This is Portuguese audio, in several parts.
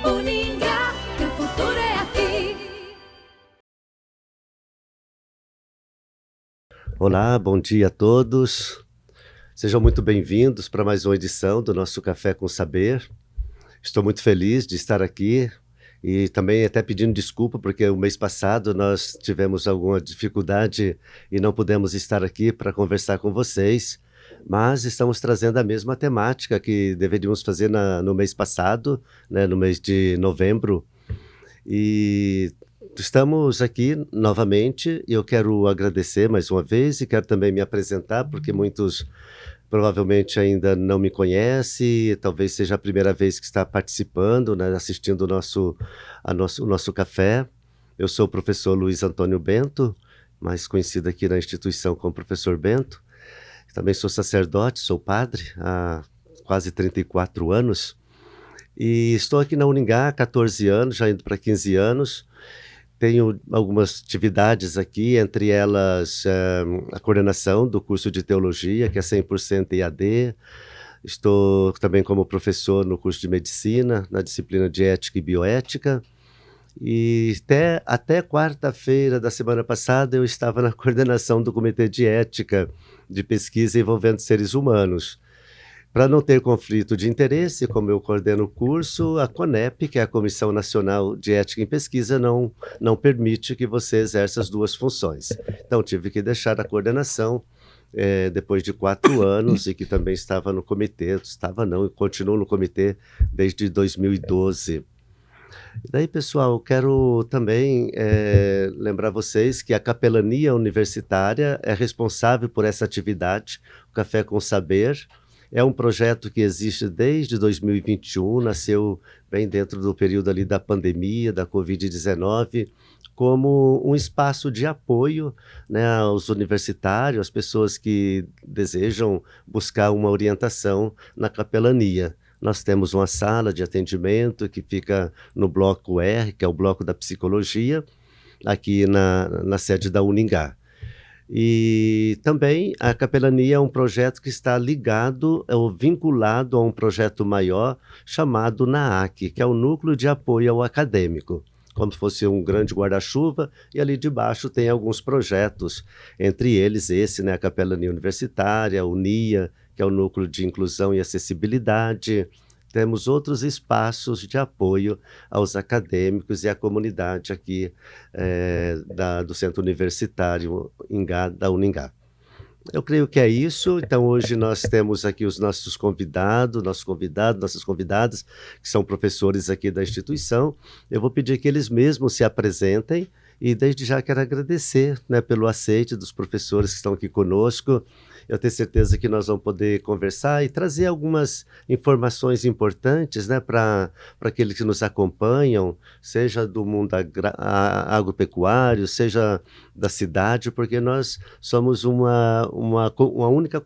Uningá, que o futuro é aqui. Olá, bom dia a todos. Sejam muito bem-vindos para mais uma edição do nosso Café com Saber. Estou muito feliz de estar aqui e também até pedindo desculpa porque o mês passado nós tivemos alguma dificuldade e não pudemos estar aqui para conversar com vocês, mas estamos trazendo a mesma temática que deveríamos fazer no mês passado, né, no mês de novembro. E estamos aqui novamente e eu quero agradecer mais uma vez e quero também me apresentar, porque muitos provavelmente ainda não me conhecem, talvez seja a primeira vez que está participando, né, assistindo o nosso café. Eu sou o professor Luiz Antônio Bento, mais conhecido aqui na instituição como Professor Bento. Também sou sacerdote, sou padre há quase 34 anos. E estou aqui na Uningá há 14 anos, já indo para 15 anos. Tenho algumas atividades aqui, entre elas a coordenação do curso de teologia, que é 100% EAD. Estou também como professor no curso de medicina, na disciplina de ética e bioética. E até quarta-feira da semana passada eu estava na coordenação do Comitê de Ética de Pesquisa envolvendo seres humanos. Para não ter conflito de interesse, como eu coordeno o curso, a CONEP, que é a Comissão Nacional de Ética em Pesquisa, não permite que você exerça as duas funções. Então, tive que deixar a coordenação depois de 4 anos e que também estava no comitê, continuo no comitê desde 2012. E daí, pessoal, eu quero também lembrar vocês que a capelania universitária é responsável por essa atividade, o Café com Saber. É um projeto que existe desde 2021, nasceu bem dentro do período ali da pandemia, da Covid-19, como um espaço de apoio, né, aos universitários, às pessoas que desejam buscar uma orientação na capelania. Nós temos uma sala de atendimento que fica no bloco R, que é o bloco da psicologia, aqui na sede da Uningá. E também a capelania é um projeto que está ligado ou vinculado a um projeto maior chamado NAAC, que é o Núcleo de Apoio ao Acadêmico, como se fosse um grande guarda-chuva, e ali debaixo tem alguns projetos, entre eles esse, né, a capelania universitária, o NIA, que é o Núcleo de Inclusão e Acessibilidade. Temos outros espaços de apoio aos acadêmicos e à comunidade aqui do Centro Universitário da Uningá. Eu creio que é isso. Então, hoje nós temos aqui os nossos convidados, nossas convidadas, que são professores aqui da instituição. Eu vou pedir que eles mesmos se apresentem e desde já quero agradecer, né, pelo aceite dos professores que estão aqui conosco. Eu tenho certeza que nós vamos poder conversar e trazer algumas informações importantes, né, para aqueles que nos acompanham, seja do mundo agropecuário, seja da cidade, porque nós somos uma única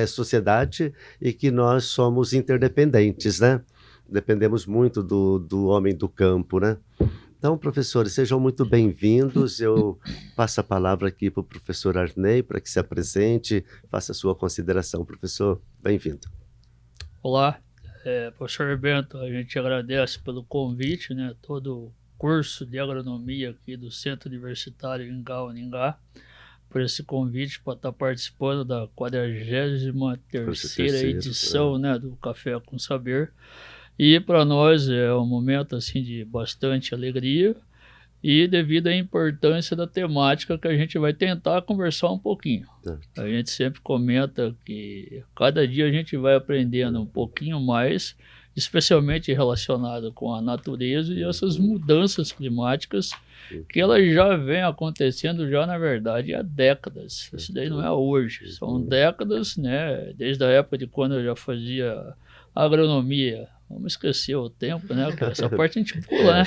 sociedade e que nós somos interdependentes, né? Dependemos muito do homem do campo, né? Então, professores, sejam muito bem-vindos. Eu passo a palavra aqui para o professor Arnei para que se apresente, faça a sua consideração, professor. Bem-vindo. Olá, professor Bento, a gente agradece pelo convite, né? Todo o curso de agronomia aqui do Centro Universitário Uningá, por esse convite para estar participando da 43ª edição, né, do Café com Saber. E para nós é um momento assim de bastante alegria e devido à importância da temática que a gente vai tentar conversar um pouquinho. A gente sempre comenta que cada dia a gente vai aprendendo um pouquinho mais, especialmente relacionado com a natureza e essas mudanças climáticas que elas já vêm acontecendo já, na verdade, há décadas. Isso daí não é hoje, são décadas, né? Desde a época de quando eu já fazia agronomia. Vamos esquecer o tempo, né? Porque essa parte a gente pula, né?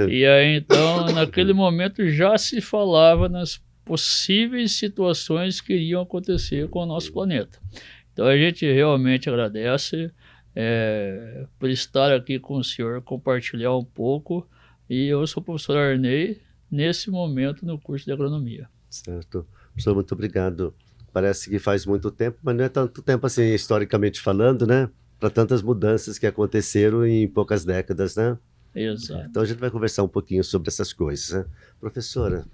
E aí, então, naquele momento já se falava nas possíveis situações que iriam acontecer com o nosso planeta. Então, a gente realmente agradece por estar aqui com o senhor, compartilhar um pouco. E eu sou o professor Arnei, nesse momento, no curso de agronomia. Certo. Professor, muito obrigado. Parece que faz muito tempo, mas não é tanto tempo assim, historicamente falando, né? Para tantas mudanças que aconteceram em poucas décadas, né? Exato. Então a gente vai conversar um pouquinho sobre essas coisas, né? Professora,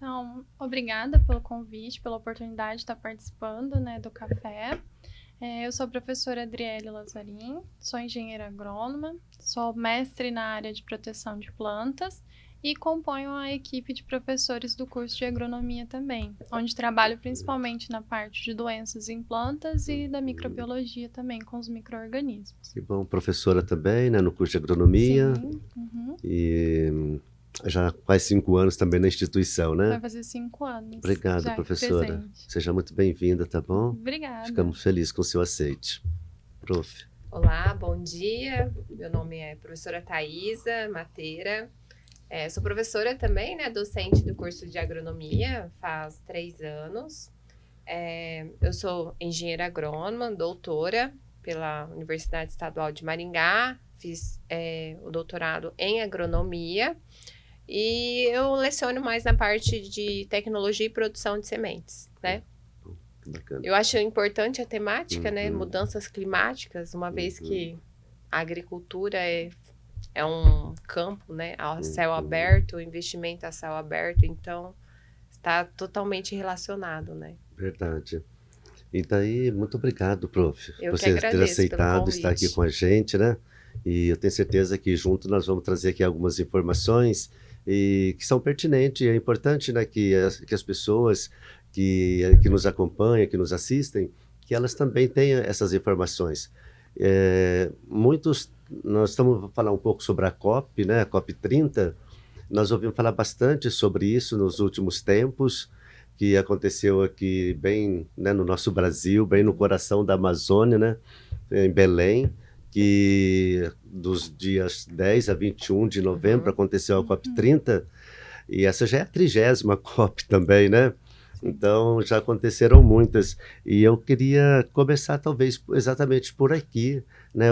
Então, obrigada pelo convite, pela oportunidade de estar participando, né, do café. Eu sou a professora Adriele Lazarim, sou engenheira agrônoma, sou mestre na área de proteção de plantas e componho a equipe de professores do curso de agronomia também, onde trabalho principalmente na parte de doenças em plantas e da microbiologia também, com os micro-organismos. que bom, professora também, né, no curso de agronomia. Sim, uhum. E já faz 5 anos também na instituição, né? Vai fazer 5 anos. Obrigado, já professora. presente. Seja muito bem-vinda, tá bom? Obrigada. Ficamos felizes com o seu aceite. Prof. Olá, bom dia. Meu nome é professora Thaisa Mateira. Sou professora também, né, docente do curso de agronomia, faz 3 anos. Eu sou engenheira agrônoma, doutora pela Universidade Estadual de Maringá. Fiz o doutorado em agronomia e eu leciono mais na parte de tecnologia e produção de sementes, né? Que bacana. Eu acho importante a temática, né? Uhum. Mudanças climáticas, uma vez que a agricultura é um campo, né? A céu aberto, o investimento a céu aberto, então está totalmente relacionado, né? Verdade. E daí, muito obrigado, prof, Eu por que você ter agradeço aceitado pelo estar aqui convite. com a gente, né? E eu tenho certeza que junto nós vamos trazer aqui algumas informações e que são pertinentes. E é importante, né, que as pessoas que nos acompanham, que nos assistem, que elas também tenham essas informações. Nós estamos falar um pouco sobre a COP, né, a COP 30. Nós ouvimos falar bastante sobre isso nos últimos tempos, que aconteceu aqui bem, né, no nosso Brasil, bem no coração da Amazônia, né, em Belém, que dos dias 10 a 21 de novembro aconteceu a COP 30, e essa já é a 30ª COP também, né? Então já aconteceram muitas, e eu queria começar talvez exatamente por aqui, né?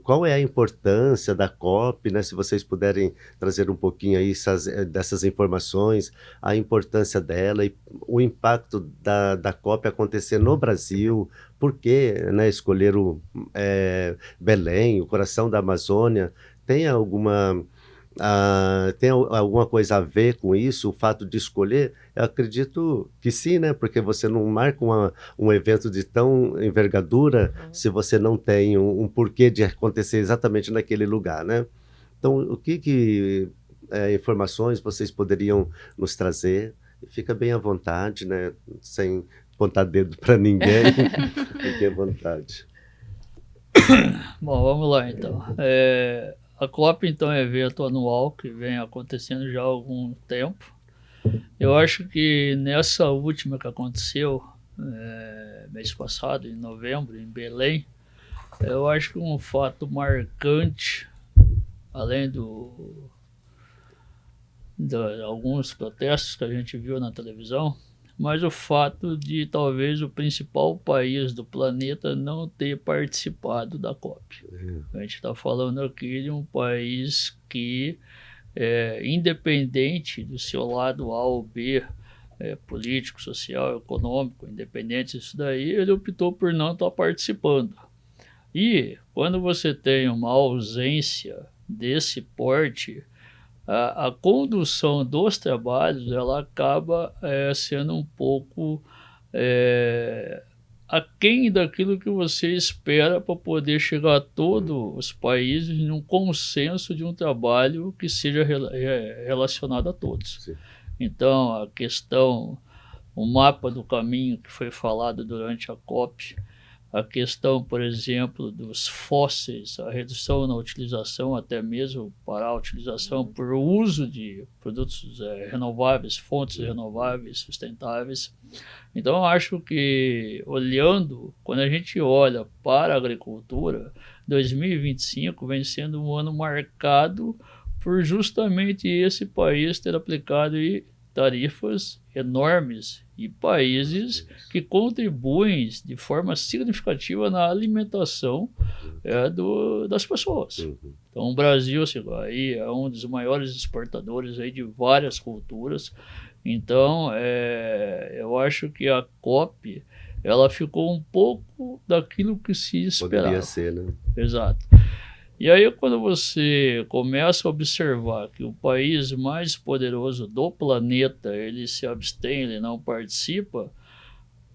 Qual é a importância da COP, né? Se vocês puderem trazer um pouquinho aí dessas informações, a importância dela e o impacto da COP acontecer no Brasil, por que, né, escolheram Belém, o coração da Amazônia, tem alguma coisa a ver com isso, o fato de escolher? Eu acredito que sim, né? Porque você não marca um evento de tão envergadura se você não tem um porquê de acontecer exatamente naquele lugar, né? Então, o que informações vocês poderiam nos trazer? Fica bem à vontade, né? Sem apontar dedo para ninguém. Fique à vontade. Bom, vamos lá então. A COP, então, é um evento anual que vem acontecendo já há algum tempo. Eu acho que nessa última que aconteceu, mês passado, em novembro, em Belém, eu acho que um fato marcante, além de alguns protestos que a gente viu na televisão, mas o fato de talvez o principal país do planeta não ter participado da COP. A gente está falando aqui de um país que, independente do seu lado A ou B, político, social, econômico, independente disso daí, ele optou por não estar participando. E quando você tem uma ausência desse porte, a condução dos trabalhos ela acaba sendo um pouco aquém daquilo que você espera para poder chegar a todos os países num consenso de um trabalho que seja relacionado a todos. Sim. Então, a questão, o mapa do caminho que foi falado durante a COP, a questão, por exemplo, dos fósseis, a redução na utilização, até mesmo para a utilização por uso de produtos renováveis, fontes renováveis, sustentáveis. Então, eu acho que, quando a gente olha para a agricultura, 2025 vem sendo um ano marcado por justamente esse país ter aplicado tarifas enormes e países que contribuem de forma significativa na alimentação das pessoas. Então, o Brasil aí é um dos maiores exportadores aí de várias culturas. Então, eu acho que a COP ela ficou um pouco daquilo que se esperava. Poderia ser, né? Exato. E aí, quando você começa a observar que o país mais poderoso do planeta, ele se abstém, ele não participa,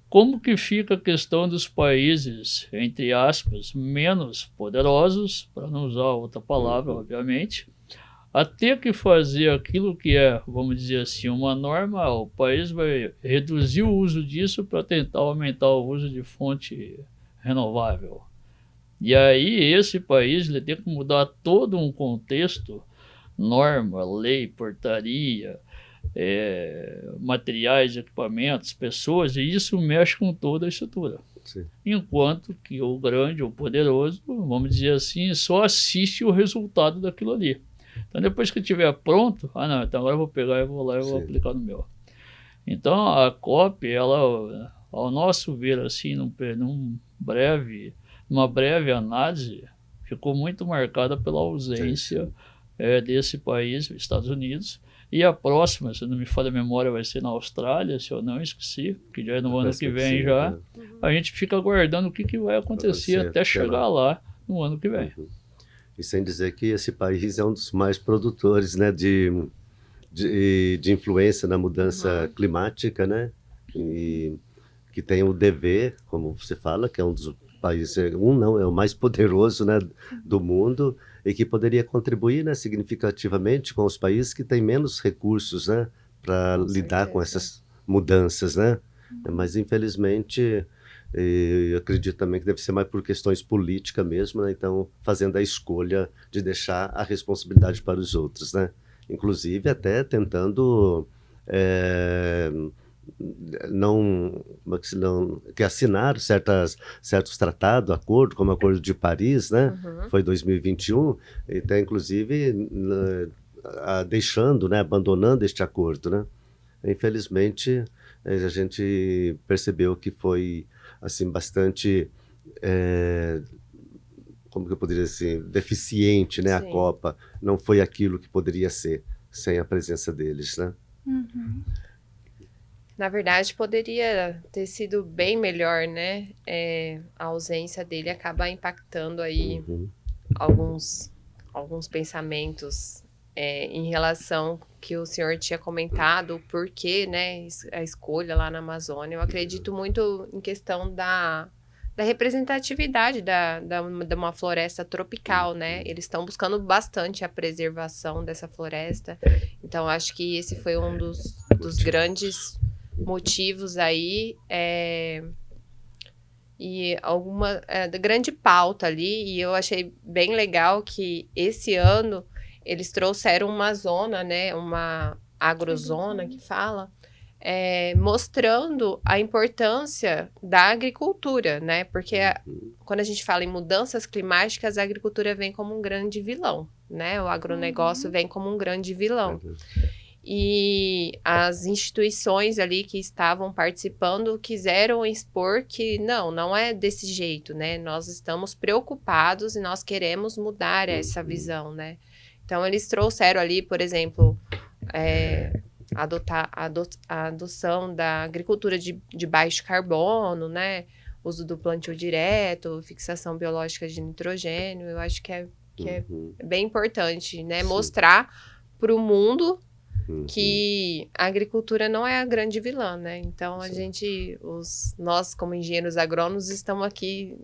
como que fica a questão dos países, entre aspas, menos poderosos, para não usar outra palavra, obviamente, a ter que fazer aquilo que é, vamos dizer assim, uma norma, o país vai reduzir o uso disso para tentar aumentar o uso de fonte renovável. E aí esse país ele tem que mudar todo um contexto, norma, lei, portaria, materiais, equipamentos, pessoas, e isso mexe com toda a estrutura. Sim. Enquanto que o grande, o poderoso, vamos dizer assim, só assiste o resultado daquilo ali. Então depois que estiver pronto, não, então agora eu vou pegar e vou lá e vou aplicar no meu. Então a COP, ela, ao nosso ver, assim, numa breve análise, ficou muito marcada pela ausência desse país, Estados Unidos, e a próxima, se não me falha a memória, vai ser na Austrália, se eu não esqueci, que já é no ano que vem já. A gente fica aguardando o que vai acontecer até chegar lá no ano que vem. E sem dizer que esse país é um dos mais produtores, né, de influência na mudança climática, né, e que tem o dever, como você fala, que é um dos países, é o mais poderoso, né, do mundo, e que poderia contribuir, né, significativamente com os países que têm menos recursos, né, para lidar com essas mudanças, né. Mas infelizmente eu acredito também que deve ser mais por questões políticas mesmo, né? Então fazendo a escolha de deixar a responsabilidade para os outros, né? Inclusive até tentando que assinaram certos tratados, acordo, como o Acordo de Paris, né? Foi 2021, e até inclusive deixando, né? Abandonando este acordo, né? Infelizmente a gente percebeu que foi assim bastante como que eu poderia dizer, deficiente, né? A Copa não foi aquilo que poderia ser sem a presença deles, né? Na verdade, poderia ter sido bem melhor, né? A ausência dele acaba impactando aí alguns pensamentos em relação que o senhor tinha comentado, o porquê, né? A escolha lá na Amazônia. Eu acredito muito em questão da representatividade de uma floresta tropical, né? Eles estão buscando bastante a preservação dessa floresta. Então, acho que esse foi um dos grandes motivos aí, e alguma grande pauta ali, e eu achei bem legal que esse ano eles trouxeram uma zona, né, uma agrozona que fala, mostrando a importância da agricultura, né, porque quando a gente fala em mudanças climáticas, a agricultura vem como um grande vilão, né, o agronegócio vem como um grande vilão. E as instituições ali que estavam participando quiseram expor que não é desse jeito, né? Nós estamos preocupados e nós queremos mudar essa visão, né? Então, eles trouxeram ali, por exemplo, a adoção da agricultura de baixo carbono, né? Uso do plantio direto, fixação biológica de nitrogênio. Eu acho que é bem importante, né? Mostrar para o mundo que a agricultura não é a grande vilã, né? Então, nós como engenheiros agrônomos estamos aqui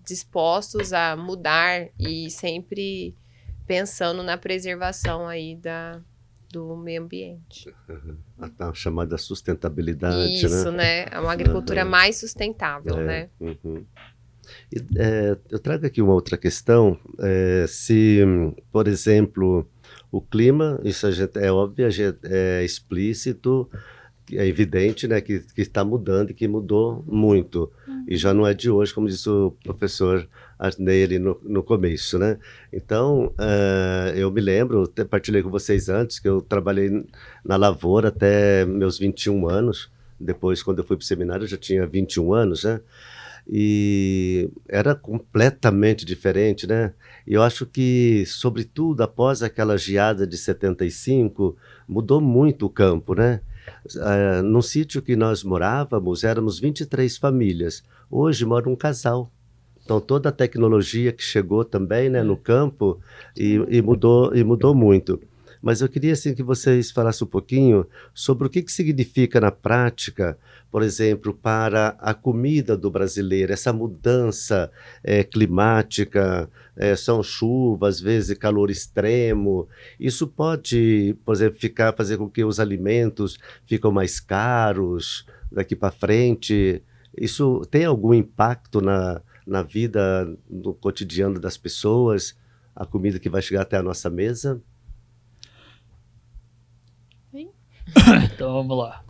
dispostos a mudar e sempre pensando na preservação aí do meio ambiente. A chamada sustentabilidade, Isso, né? É uma agricultura mais sustentável, né? E, eu trago aqui uma outra questão, se, por exemplo, o clima, isso é óbvio, é explícito, é evidente, né, que está mudando e que mudou muito. E já não é de hoje, como disse o professor Arnei ali no começo, né? Então, eu me lembro, até partilhei com vocês antes, que eu trabalhei na lavoura até meus 21 anos. Depois, quando eu fui para o seminário, eu já tinha 21 anos, né? E era completamente diferente, né? E eu acho que, sobretudo, após aquela geada de 75, mudou muito o campo, né? No sítio que nós morávamos, éramos 23 famílias. Hoje mora um casal. Então, toda a tecnologia que chegou também, né, no campo e mudou muito. Mas eu queria assim, que vocês falassem um pouquinho sobre o que significa na prática, por exemplo, para a comida do brasileiro, essa mudança climática, são chuvas, às vezes calor extremo. Isso pode, por exemplo, fazer com que os alimentos ficam mais caros daqui para frente. Isso tem algum impacto na vida, no cotidiano das pessoas, a comida que vai chegar até a nossa mesa? Então vamos lá.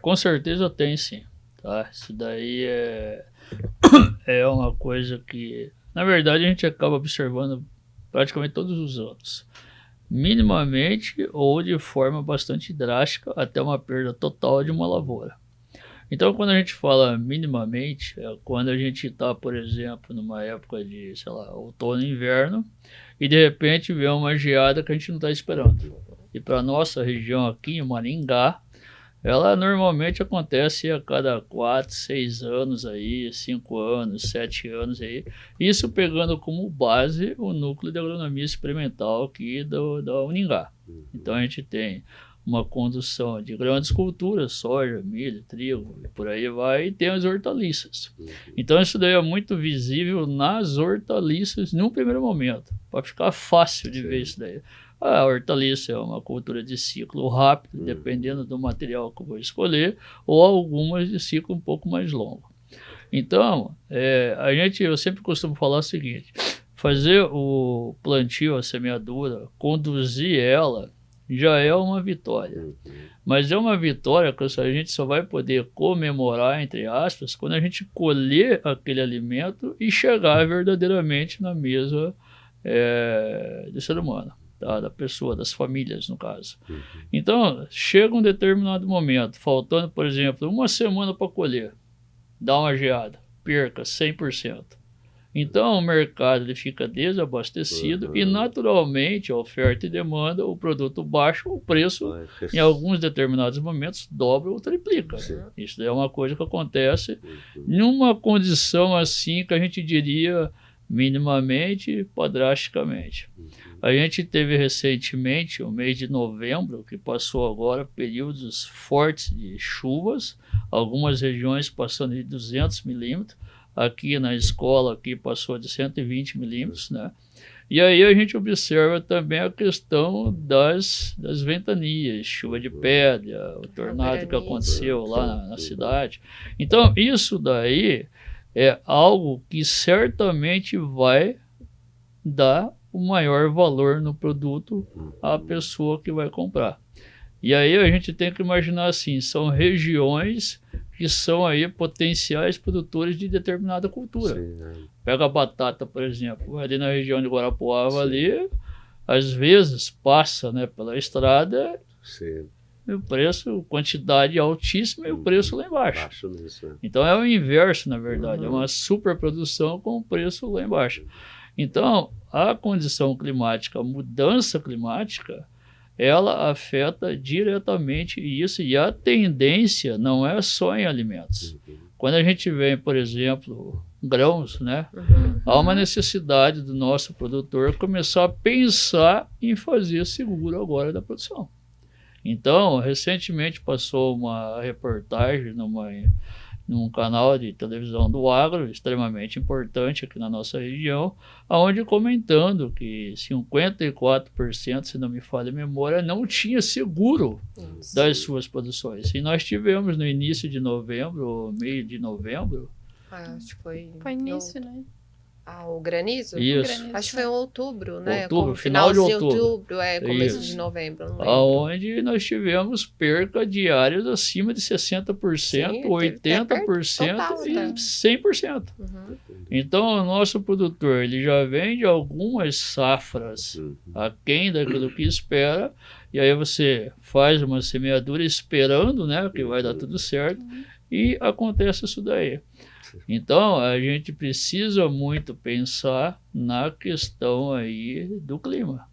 Com certeza tem sim, tá? Isso daí é uma coisa que, na verdade, a gente acaba observando praticamente todos os anos. Minimamente ou de forma bastante drástica, até uma perda total de uma lavoura. Então, quando a gente fala minimamente, é quando a gente está, por exemplo, numa época de, sei lá, outono e inverno, e de repente vem uma geada que a gente não está esperando. E para a nossa região aqui, em Maringá, ela normalmente acontece a cada 4, 6 anos aí, 5 anos, 7 anos aí. Isso pegando como base o núcleo de agronomia experimental aqui da Uningá. Então a gente tem uma condução de grandes culturas, soja, milho, trigo, e por aí vai, e tem as hortaliças. Então isso daí é muito visível nas hortaliças num primeiro momento, para ficar fácil de ver isso daí. A hortaliça é uma cultura de ciclo rápido, dependendo do material que eu vou escolher, ou algumas de ciclo um pouco mais longo. Então, eu sempre costumo falar o seguinte: fazer o plantio, a semeadura, conduzir ela, já é uma vitória. Mas é uma vitória que a gente só vai poder comemorar, entre aspas, quando a gente colher aquele alimento e chegar verdadeiramente na mesa do ser humano, tá? Da pessoa, das famílias, no caso. Então, chega um determinado momento, faltando, por exemplo, uma semana para colher, dá uma geada, perca 100%. Então, o mercado ele fica desabastecido e, naturalmente, a oferta e demanda, o produto baixa, o preço, em alguns determinados momentos, dobra ou triplica. Isso é uma coisa que acontece numa condição assim que a gente diria minimamente para drasticamente. A gente teve recentemente, o mês de novembro, que passou agora períodos fortes de chuvas, algumas regiões passando de 200 milímetros, aqui na escola aqui passou de 120 milímetros, né? E aí a gente observa também a questão das ventanias, chuva de pedra, o tornado que aconteceu lá na cidade. Então, isso daí é algo que certamente vai dar o maior valor no produto à pessoa que vai comprar. E aí a gente tem que imaginar assim, são regiões que são aí potenciais produtores de determinada cultura. Pega a batata, por exemplo, ali na região de Guarapuava ali, às vezes passa, né, pela estrada, e o preço, quantidade altíssima e o preço lá embaixo. Então é o inverso, na verdade, é uma superprodução com o preço lá embaixo. Então, a condição climática, a mudança climática, ela afeta diretamente isso, e a tendência não é só em alimentos. Quando a gente vê, por exemplo, grãos, né? Há uma necessidade do nosso produtor começar a pensar em fazer seguro agora da produção. Então, recentemente passou uma reportagem num canal de televisão do agro, extremamente importante aqui na nossa região, onde comentando que 54%, se não me falha a memória, não tinha seguro das suas produções. E nós tivemos no início de novembro, meio de novembro... acho que foi início, né? O granizo? Isso. Acho que foi em outubro, né? Outubro, final de outubro. Começo de novembro, não lembro. Onde nós tivemos perca diárias acima de 60%, 80% total, e 100%. Então, o nosso produtor ele já vende algumas safras aquém daquilo que espera, e aí você faz uma semeadura esperando, né, que vai dar tudo certo, e acontece isso daí. Então, a gente precisa muito pensar na questão aí do clima.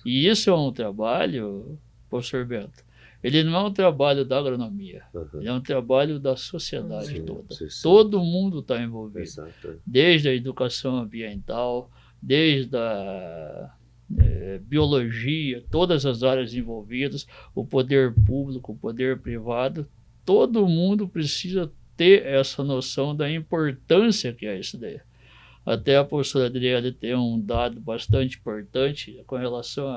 E isso é um trabalho, professor Bento, ele não é um trabalho da agronomia, Aham. ele é um trabalho da sociedade Sim, toda. sim, sim. Todo mundo está envolvido, Exato. desde a educação ambiental, desde a biologia, todas as áreas envolvidas, o poder público, o poder privado, todo mundo precisa ter essa noção da importância que é isso daí. Até a professora Adriele tem um dado bastante importante com relação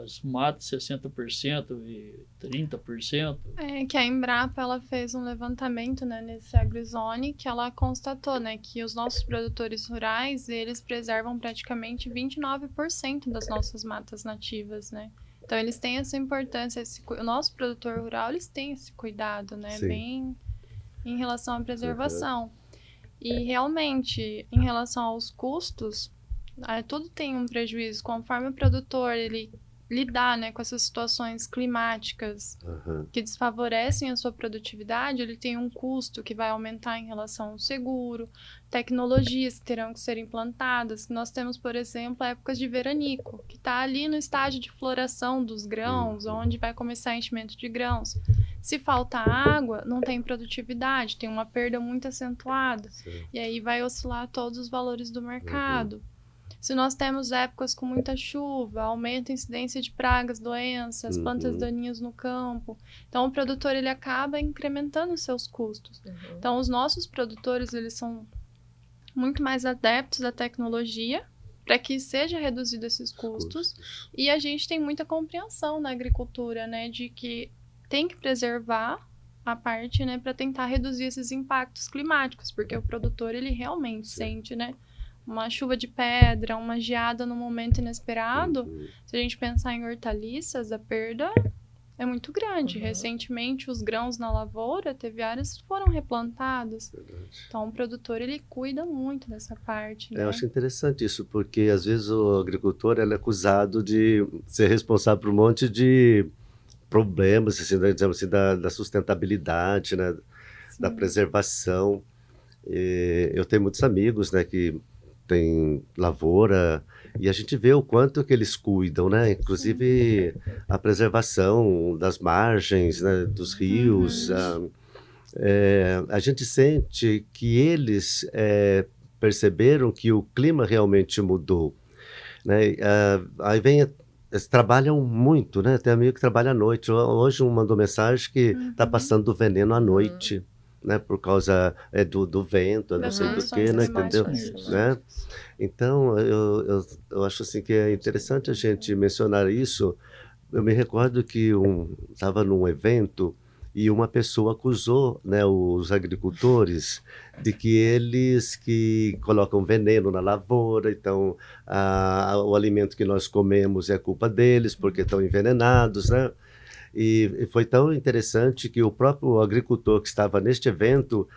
às matas, 60% e 30%. É que a Embrapa ela fez um levantamento, né, nesse AgriZone, que ela constatou, né, que os nossos produtores rurais, eles preservam praticamente 29% das nossas matas nativas, né? Então eles têm essa importância, o nosso produtor rural, eles têm esse cuidado, né, Sim. bem em relação à preservação. E realmente, em relação aos custos, tudo tem um prejuízo. Conforme o produtor ele lidar, né, com essas situações climáticas Aham. que desfavorecem a sua produtividade, ele tem um custo que vai aumentar em relação ao seguro, tecnologias que terão que ser implantadas. Nós temos, por exemplo, épocas de veranico, que está ali no estágio de floração dos grãos, onde vai começar enchimento de grãos. Se falta água, não tem produtividade, tem uma perda muito acentuada. Sim. E aí vai oscilar todos os valores do mercado. Se nós temos épocas com muita chuva, aumenta a incidência de pragas, doenças, plantas daninhas no campo. Então, o produtor ele acaba incrementando os seus custos. Então, os nossos produtores eles são muito mais adeptos à tecnologia para que seja reduzido esses custos. E a gente tem muita compreensão na agricultura, né, de que tem que preservar a parte, né, para tentar reduzir esses impactos climáticos, porque o produtor ele realmente sente, né, uma chuva de pedra, uma geada no momento inesperado. Se a gente pensar em hortaliças, a perda é muito grande. Recentemente, os grãos na lavoura, teve áreas que foram replantadas. Então, o produtor, ele cuida muito dessa parte, né? Eu acho interessante isso, porque às vezes o agricultor ele é acusado de ser responsável por um monte de problemas, assim, digamos assim, da sustentabilidade, né, da preservação. Eu tenho muitos amigos, né, que têm lavoura e a gente vê o quanto que eles cuidam, né, inclusive a preservação das margens, né, dos rios. A gente sente que eles perceberam que o clima realmente mudou, né? Aí vem eles trabalham muito, né? Tem amigo que trabalha à noite. Hoje um mandou mensagem que está passando veneno à noite, né? Por causa do vento, não Das sei do condições que, né? Entendeu? climáticas. Né? Então, eu acho assim que é interessante a gente mencionar isso. Eu me recordo que estava num evento e uma pessoa acusou, né, os agricultores de que eles que colocam veneno na lavoura, então o alimento que nós comemos é culpa deles porque estão envenenados, né? E foi tão interessante que o próprio agricultor que estava neste evento,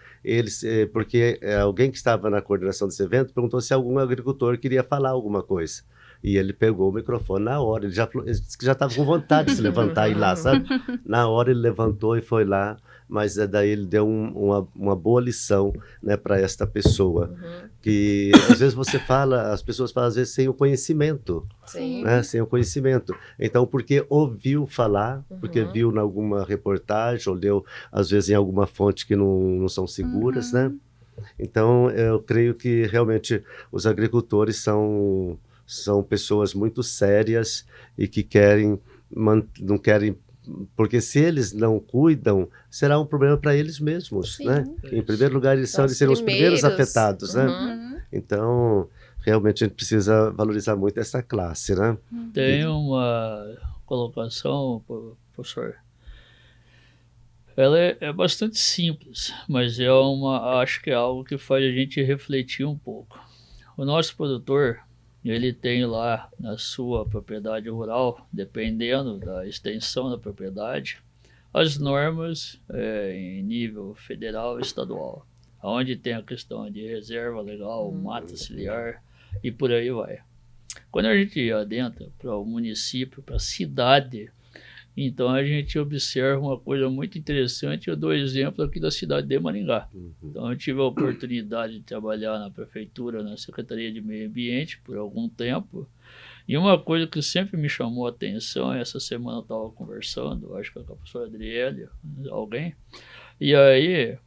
porque alguém que estava na coordenação desse evento perguntou se algum agricultor queria falar alguma coisa. E ele pegou o microfone na hora, ele disse que já estava com vontade de se levantar e ir lá, sabe? Na hora ele levantou e foi lá, mas daí ele deu uma boa lição, né, para esta pessoa. Que às vezes as pessoas falam às vezes sem o conhecimento, Sim. né, sem o conhecimento. Então, porque ouviu falar, porque viu em alguma reportagem, ou leu às vezes em alguma fonte que não são seguras, né? Então, eu creio que realmente os agricultores são pessoas muito sérias e que não querem, porque se eles não cuidam, será um problema para eles mesmos, Sim. né? Em primeiro lugar, eles São os serão os primeiros primeiros. afetados, né? Então, realmente a gente precisa valorizar muito essa classe, né? Tem uma colocação, professor. Ela é bastante simples, mas acho que é algo que faz a gente refletir um pouco. O nosso produtor, ele tem lá na sua propriedade rural, dependendo da extensão da propriedade, as normas em nível federal e estadual, onde tem a questão de reserva legal, mata ciliar e por aí vai. Quando a gente adentra para o município, para a cidade, Então a gente observa uma coisa muito interessante. Eu dou exemplo aqui da cidade de Maringá. Então eu tive a oportunidade de trabalhar na prefeitura, na Secretaria de Meio Ambiente por algum tempo. E uma coisa que sempre me chamou a atenção, essa semana eu estava conversando, acho que com a professora Adriele, alguém, e aí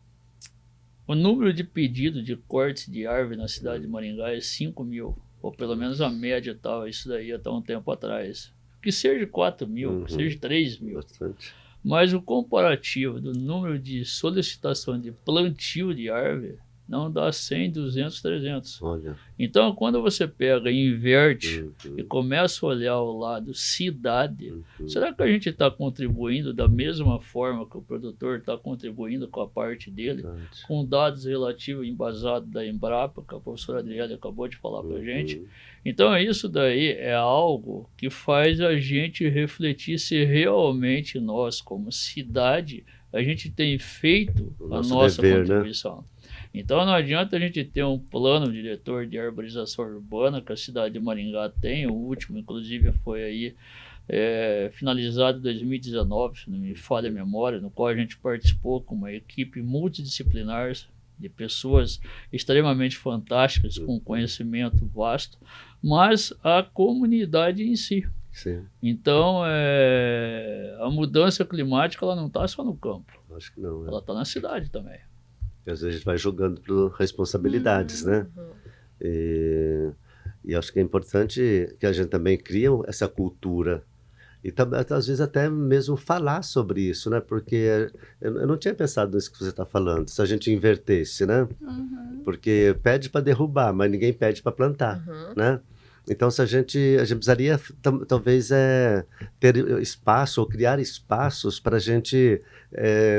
o número de pedidos de cortes de árvore na cidade de Maringá é 5.000, ou pelo menos a média estava isso daí até um tempo atrás. Que seja 4.000, que seja 3.000. Bastante. Mas o comparativo do número de solicitação de plantio de árvore não dá 100, 200, 300. Olha. Então, quando você pega e inverte e começa a olhar o lado cidade, será que a gente está contribuindo da mesma forma que o produtor está contribuindo com a parte dele, Verdade. com dados relativos embasados da Embrapa, que a professora Adriele acabou de falar para a gente? Então, isso daí é algo que faz a gente refletir se realmente nós, como cidade, a gente tem feito O a nosso nossa dever, né? contribuição. Então não adianta a gente ter um plano diretor de arborização urbana que a cidade de Maringá tem, o último inclusive foi aí finalizado em 2019, se não me falha a memória, no qual a gente participou com uma equipe multidisciplinar de pessoas extremamente fantásticas, com conhecimento vasto, mas a comunidade em si. Sim, Então, a mudança climática ela não está só no campo, acho que não. ela está na cidade também. E às vezes a gente vai jogando por responsabilidades, né? E acho que é importante que a gente também crie essa cultura e às vezes até mesmo falar sobre isso, né? Porque eu não tinha pensado nisso que você está falando, se a gente invertesse, né? Porque pede para derrubar, mas ninguém pede para plantar, né? Então, a gente precisaria talvez ter espaço ou criar espaços para a gente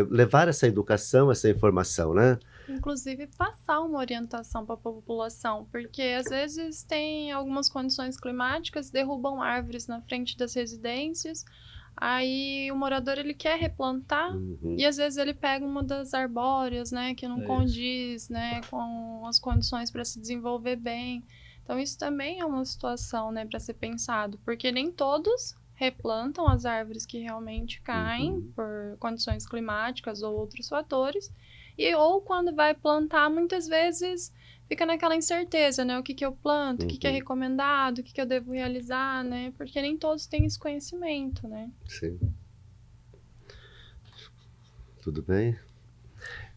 levar essa educação, essa informação, né? Inclusive passar uma orientação para a população, porque às vezes tem algumas condições climáticas, derrubam árvores na frente das residências, aí o morador ele quer replantar e às vezes ele pega uma das arbóreas, né, que não condiz, né, com as condições para se desenvolver bem. Então isso também é uma situação, né, para ser pensado, porque nem todos replantam as árvores que realmente caem por condições climáticas ou outros fatores. Ou quando vai plantar, muitas vezes fica naquela incerteza, né? O que eu planto, o que é recomendado, o que eu devo realizar, né? Porque nem todos têm esse conhecimento, né? Sim. Tudo bem?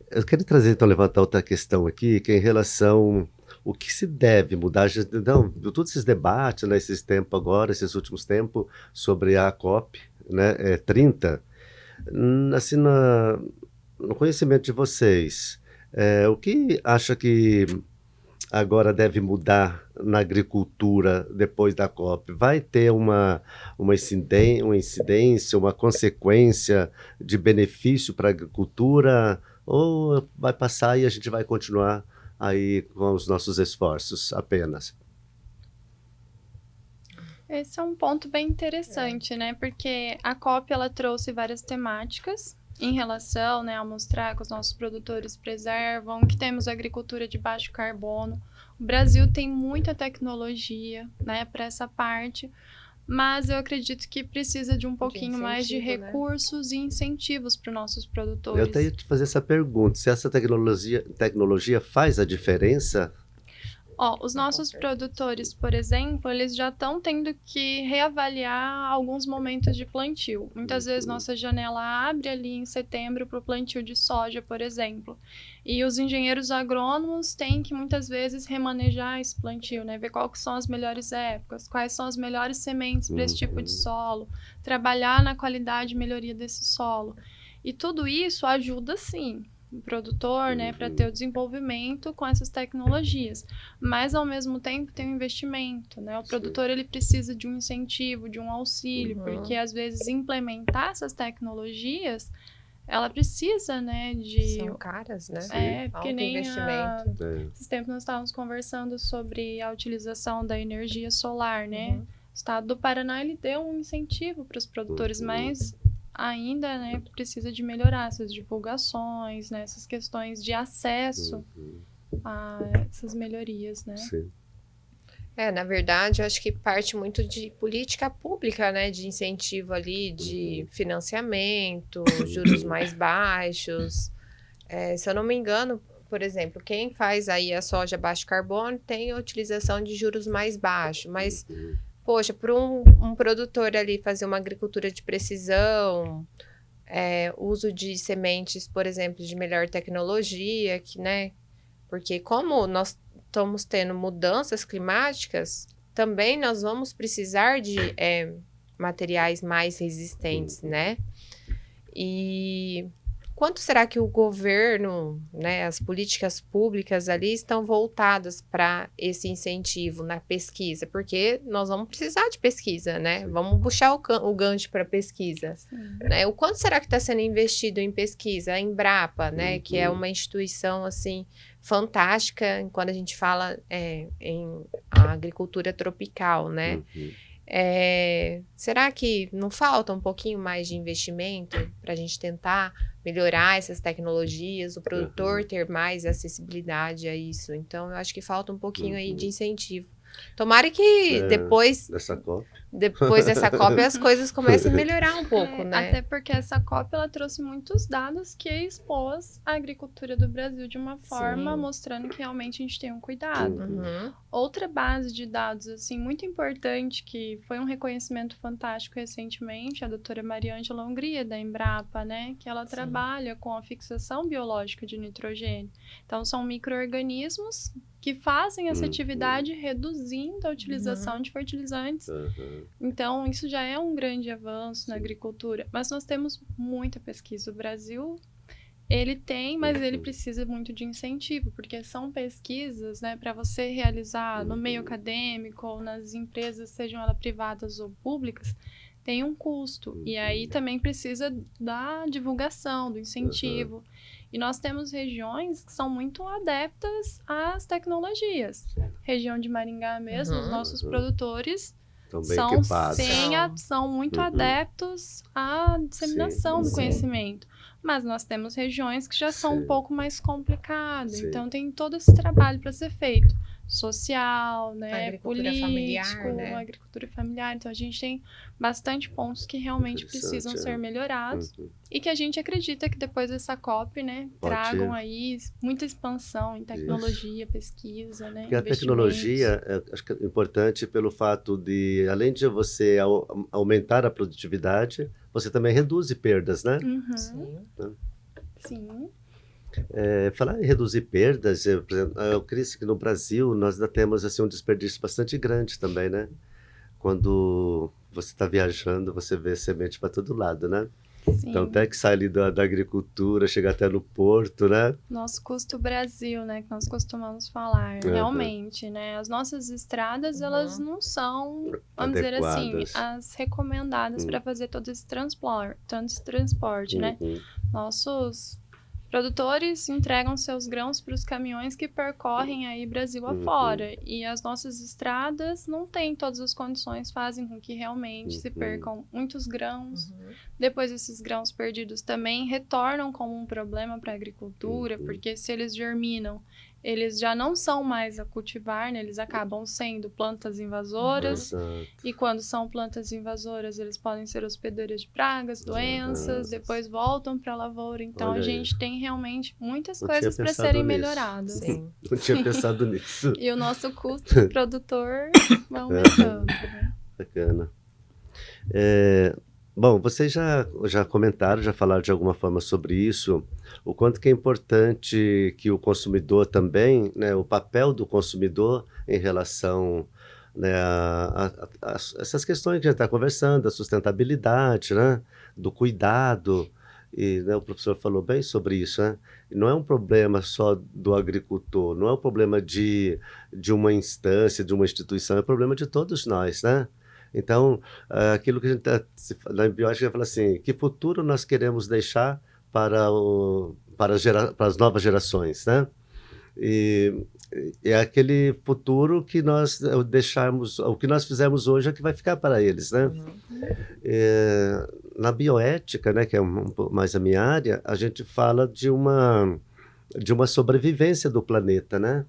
Eu quero trazer, então, levantar outra questão aqui, que é em relação o que se deve mudar. Não, todos esses debates, né, esses tempos agora, esses últimos tempos, sobre a COP, né, 30, assim, no conhecimento de vocês, o que acha que agora deve mudar na agricultura depois da COP? Vai ter uma incidência, uma consequência de benefício para a agricultura, ou vai passar e a gente vai continuar aí com os nossos esforços apenas? Esse é um ponto bem interessante, né? Porque a COP ela trouxe várias temáticas em relação, né, a mostrar que os nossos produtores preservam, que temos agricultura de baixo carbono. O Brasil tem muita tecnologia, né, para essa parte, mas eu acredito que precisa de um pouquinho mais de recursos, né, e incentivos para os nossos produtores. Eu tenho que te fazer essa pergunta, se essa tecnologia faz a diferença? Os nossos produtores, por exemplo, eles já estão tendo que reavaliar alguns momentos de plantio. Muitas vezes nossa janela abre ali em setembro para o plantio de soja, por exemplo. E os engenheiros agrônomos têm que muitas vezes remanejar esse plantio, né? Ver quais são as melhores épocas, quais são as melhores sementes para esse tipo de solo, trabalhar na qualidade e melhoria desse solo. E tudo isso ajuda, sim, o produtor, né, para ter o desenvolvimento com essas tecnologias, mas ao mesmo tempo tem um investimento, né? O produtor ele precisa de um incentivo, de um auxílio, porque às vezes implementar essas tecnologias, ela precisa, né, de são caras, né? Porque nem investimento. Esses tempos nós estávamos conversando sobre a utilização da energia solar, né? O estado do Paraná ele deu um incentivo para os produtores, mas ainda, né, precisa de melhorar essas divulgações, né, essas questões de acesso a essas melhorias, né? Sim. Na verdade, eu acho que parte muito de política pública, né? De incentivo ali, de financiamento, juros mais baixos. Se eu não me engano, por exemplo, quem faz aí a soja baixo carbono tem a utilização de juros mais baixos, mas, poxa, para um produtor ali fazer uma agricultura de precisão, uso de sementes, por exemplo, de melhor tecnologia, né? Porque como nós estamos tendo mudanças climáticas, também nós vamos precisar de materiais mais resistentes, né? E quanto será que o governo, né, as políticas públicas ali estão voltadas para esse incentivo na pesquisa? Porque nós vamos precisar de pesquisa, né? Vamos puxar o gancho para pesquisa. Né? O quanto será que está sendo investido em pesquisa? A Embrapa, né, que é uma instituição assim fantástica quando a gente fala em agricultura tropical, né? Será que não falta um pouquinho mais de investimento para a gente tentar melhorar essas tecnologias, o produtor ter mais acessibilidade a isso? Então, eu acho que falta um pouquinho aí de incentivo. Tomara que depois dessa COP as coisas comecem a melhorar um pouco, né? Até porque essa COP ela trouxe muitos dados que expôs a agricultura do Brasil de uma forma mostrando que realmente a gente tem um cuidado. Outra base de dados assim muito importante que foi um reconhecimento fantástico recentemente, a doutora Mariângela Hungria da Embrapa, né, que ela trabalha com a fixação biológica de nitrogênio. Então são micro-organismos que fazem essa atividade reduzindo a utilização de fertilizantes. Então, isso já é um grande avanço na agricultura. Mas nós temos muita pesquisa. O Brasil, ele tem, mas ele precisa muito de incentivo, porque são pesquisas, né, para você realizar no meio acadêmico ou nas empresas, sejam elas privadas ou públicas, tem um custo. E aí também precisa da divulgação, do incentivo. E nós temos regiões que são muito adeptas às tecnologias. Região de Maringá mesmo, os nossos produtores são muito adeptos à disseminação do conhecimento. Mas nós temos regiões que já são um pouco mais complicadas. Então, tem todo esse trabalho para ser feito. Social, né, político, familiar, né? Agricultura familiar. Então, a gente tem bastante pontos que realmente precisam ser melhorados e que a gente acredita que depois dessa COP, né, tragam aí muita expansão em tecnologia, pesquisa, né, porque a tecnologia, acho que é importante pelo fato de, além de você aumentar a produtividade, você também reduz perdas, né? Sim. Falar em reduzir perdas, por exemplo, eu creio que no Brasil nós ainda temos assim, um desperdício bastante grande também, né? Quando você está viajando, você vê semente para todo lado, né? Sim. Então, até que sai ali da agricultura, chega até no porto, né? Nosso custo Brasil, né, que nós costumamos falar, realmente, né? As nossas estradas, elas não são, vamos dizer assim, as recomendadas para fazer todo esse transporte, né? Nossos produtores entregam seus grãos para os caminhões que percorrem aí Brasil afora. E as nossas estradas não têm todas as condições, fazem com que realmente se percam muitos grãos. Depois esses grãos perdidos também retornam como um problema para a agricultura, porque se eles germinam, eles já não são mais a cultivar, né? Eles acabam sendo plantas invasoras. E quando são plantas invasoras, eles podem ser hospedeiras de pragas, doenças, depois voltam para a lavoura. Então, a gente tem realmente muitas coisas para serem melhoradas. Sim. Não tinha pensado nisso. E o nosso custo do produtor vai aumentando. Né? Bacana. Bom, vocês já comentaram, já falaram de alguma forma sobre isso, o quanto que é importante que o consumidor também, né, o papel do consumidor em relação, né, a essas questões que a gente está conversando, da sustentabilidade, né, do cuidado, e né, o professor falou bem sobre isso, né? Não é um problema só do agricultor, não é um problema de uma instância, de uma instituição, é um problema de todos nós, né? Então, aquilo que a gente na biologia fala assim, que futuro nós queremos deixar para as novas gerações, né? E é aquele futuro que nós deixarmos, o que nós fizemos hoje é que vai ficar para eles, né? Na bioética, né, que é mais a minha área, a gente fala de uma sobrevivência do planeta, né?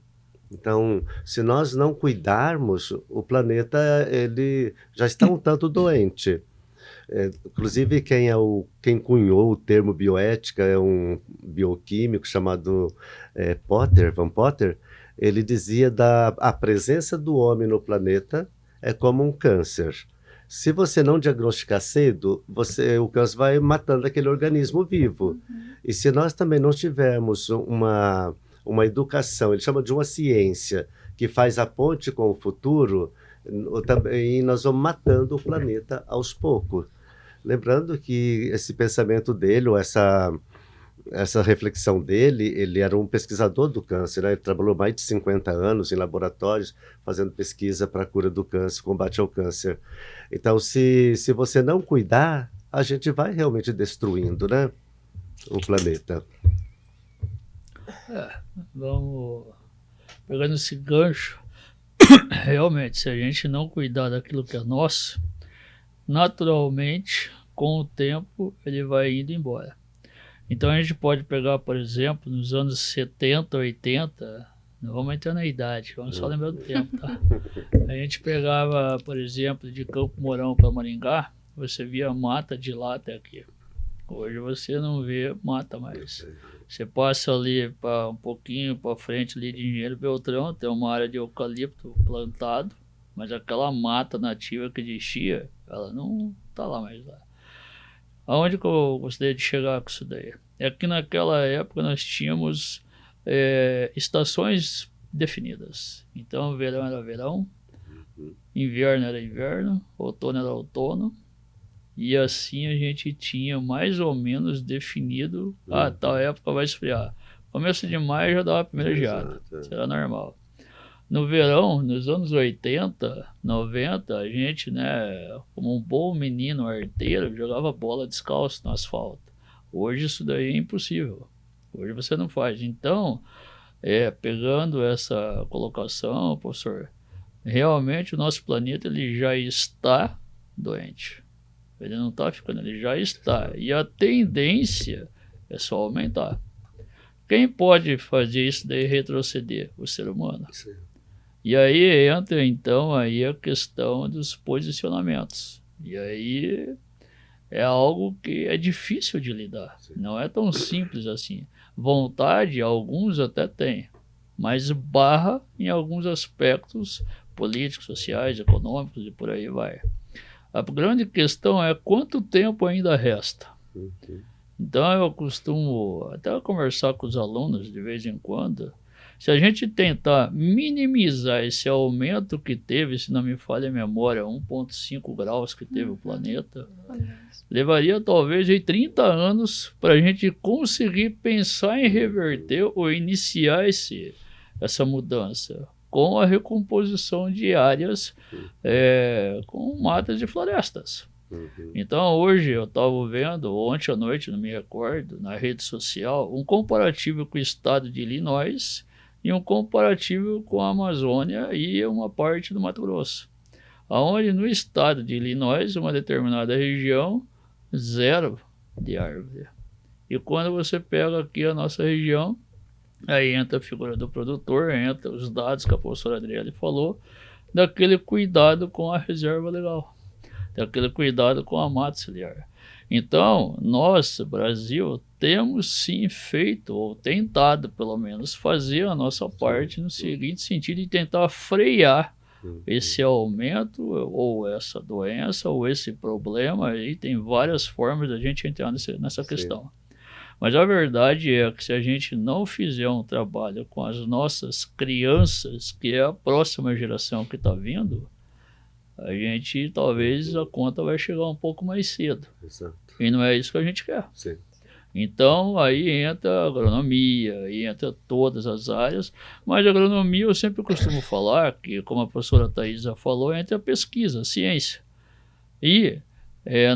Então, se nós não cuidarmos, o planeta ele já está um tanto doente. Inclusive, quem cunhou o termo bioética é um bioquímico chamado Van Potter. Ele dizia a presença do homem no planeta é como um câncer. Se você não diagnosticar cedo, o câncer vai matando aquele organismo vivo. E se nós também não tivermos uma educação, ele chama de uma ciência, que faz a ponte com o futuro, também nós vamos matando o planeta aos poucos. Lembrando que esse pensamento dele, ou essa reflexão dele, ele era um pesquisador do câncer, né? Ele trabalhou mais de 50 anos em laboratórios, fazendo pesquisa para a cura do câncer, combate ao câncer. Então, se você não cuidar, a gente vai realmente destruindo, né, o planeta. Vamos pegando esse gancho. Realmente, se a gente não cuidar daquilo que é nosso, naturalmente, com o tempo, ele vai indo embora. Então a gente pode pegar, por exemplo, nos anos 70, 80, não vamos entrar na idade, vamos só lembrar do tempo, tá? A gente pegava, por exemplo, de Campo Mourão para Maringá, você via mata de lá até aqui. Hoje você não vê mata mais. Você passa ali um pouquinho para frente ali de Engenheiro Beltrão, tem uma área de eucalipto plantado, mas aquela mata nativa que existia, ela não está lá mais lá. Aonde que eu gostaria de chegar com isso daí? É que naquela época nós tínhamos estações definidas. Então, verão era verão, inverno era inverno, outono era outono, e assim a gente tinha mais ou menos definido, tal época vai esfriar. Começo de maio já dava a primeira geada, isso era normal. No verão, nos anos 80, 90, a gente, né, como um bom menino arteiro, jogava bola descalço no asfalto. Hoje isso daí é impossível. Hoje você não faz. Então, pegando essa colocação, professor, realmente o nosso planeta ele já está doente. Ele não está ficando, ele já está. E a tendência é só aumentar. Quem pode fazer isso daí retroceder? O ser humano. Sim. E aí entra, então, aí a questão dos posicionamentos. E aí é algo que é difícil de lidar. Sim. Não é tão simples assim. Vontade, alguns até têm, mas barra em alguns aspectos políticos, sociais, econômicos e por aí vai. A grande questão é quanto tempo ainda resta. Então eu costumo até conversar com os alunos de vez em quando. Se a gente tentar minimizar esse aumento que teve, se não me falha a memória, 1,5 graus que teve o planeta, levaria talvez 30 anos para a gente conseguir pensar em reverter ou iniciar essa mudança com a recomposição de áreas com matas e florestas. Então hoje eu estava vendo, ontem à noite, não me recordo, na rede social, um comparativo com o estado de Illinois e um comparativo com a Amazônia e uma parte do Mato Grosso. Onde no estado de Illinois, uma determinada região, 0 de árvore. E quando você pega aqui a nossa região, aí entra a figura do produtor, entra os dados que a professora Adriele falou, daquele cuidado com a reserva legal, daquele cuidado com a mata ciliar. Então, nós, Brasil, temos sim feito, ou tentado pelo menos, fazer a nossa parte no seguinte sentido de tentar frear esse aumento, ou essa doença, ou esse problema, aí tem várias formas da gente entrar nessa questão. Mas a verdade é que se a gente não fizer um trabalho com as nossas crianças, que é a próxima geração que está vindo, a gente, talvez, a conta vai chegar um pouco mais cedo. Exato. E não é isso que a gente quer. Sim. Então, aí entra a agronomia, aí entra todas as áreas, mas a agronomia eu sempre costumo falar que, como a professora Thaisa falou, entra a pesquisa, a ciência. E,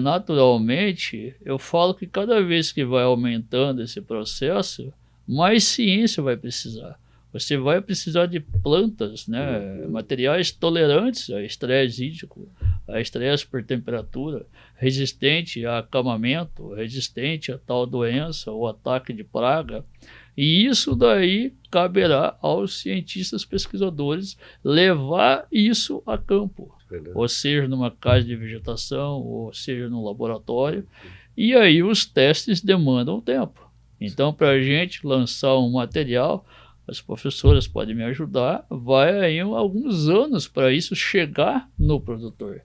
naturalmente, eu falo que cada vez que vai aumentando esse processo, mais ciência vai precisar. Você vai precisar de plantas, né, materiais tolerantes a estresse hídrico, a estresse por temperatura, resistente a acamamento, resistente a tal doença ou ataque de praga. E isso daí caberá aos cientistas pesquisadores levar isso a campo, Verdade. ou seja, numa casa de vegetação, ou seja, no laboratório. E aí os testes demandam tempo. Então, para a gente lançar um material, as professoras podem me ajudar, vai aí alguns anos para isso chegar no produtor.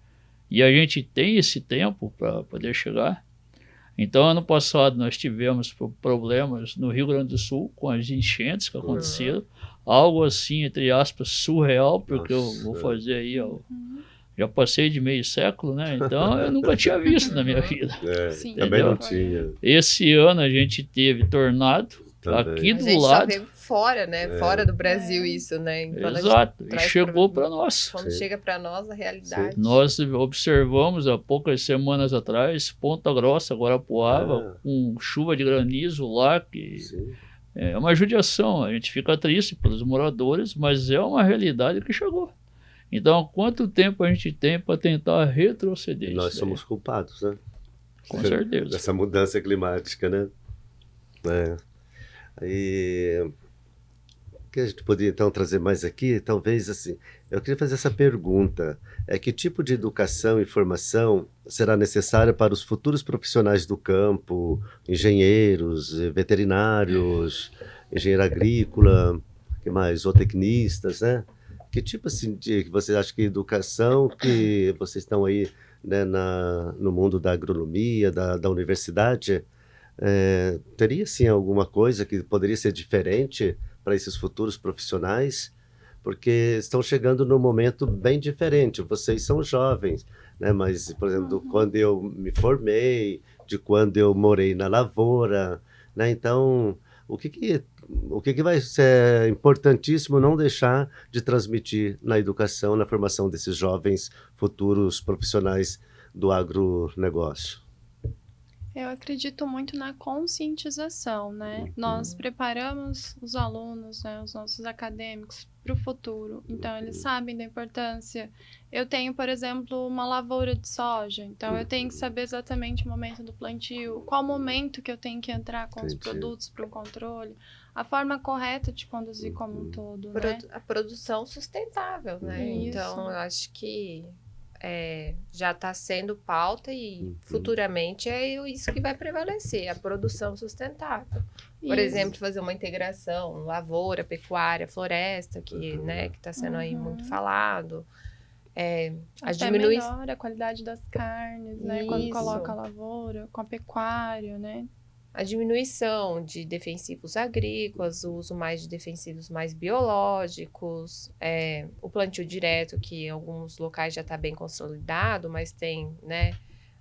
E a gente tem esse tempo para poder chegar. Então, ano passado, nós tivemos problemas no Rio Grande do Sul com as enchentes que aconteceram. Algo assim, entre aspas, surreal, porque eu vou fazer aí, ó, já passei de meio século, né? Então, eu nunca tinha visto na minha vida. Sim. Também não Entendeu? tinha. Esse ano a gente teve tornado Também. aqui A do gente só lado. vê fora, né? Fora do Brasil isso, né? Quando a gente Exato, e traz chegou para nós. Quando Sim. chega para nós, a realidade. Nós observamos há poucas semanas atrás, Ponta Grossa, Guarapuava, com chuva de granizo lá, que Sim. é uma judiação. A gente fica triste pelos moradores, mas é uma realidade que chegou. Então, quanto tempo a gente tem para tentar retroceder Nós isso daí? somos culpados, né? Com certeza. Dessa mudança climática, né? E o que a gente poderia então trazer mais aqui, talvez assim, eu queria fazer essa pergunta, que tipo de educação e formação será necessária para os futuros profissionais do campo, engenheiros, veterinários, engenheiro agrícola, que mais, zootecnistas, né? Que tipo assim de que vocês acham que educação que vocês estão aí, né, no mundo da agronomia, da universidade, teria sim alguma coisa que poderia ser diferente para esses futuros profissionais? Porque estão chegando num momento bem diferente. Vocês são jovens, né? Mas, por exemplo, quando eu me formei, de quando eu morei na lavoura, né? Então, o que vai ser importantíssimo não deixar de transmitir na educação, na formação desses jovens futuros profissionais do agronegócio? Eu acredito muito na conscientização, né? Nós preparamos os alunos, né, os nossos acadêmicos para o futuro. Então, eles sabem da importância. Eu tenho, por exemplo, uma lavoura de soja. Então, eu tenho que saber exatamente o momento do plantio, qual momento que eu tenho que entrar com os produtos para o controle, a forma correta de conduzir como um todo, né? A produção sustentável, né? Isso. Então, eu acho que já está sendo pauta e futuramente é isso que vai prevalecer, a produção sustentável. Por Isso. exemplo, fazer uma integração lavoura, pecuária, floresta, que né, que está sendo aí muito falado. Até melhora a qualidade das carnes, né? Quando Isso. coloca a lavoura com a pecuária, né? A diminuição de defensivos agrícolas, o uso mais de defensivos mais biológicos, o plantio direto, que em alguns locais já está bem consolidado, mas tem, né,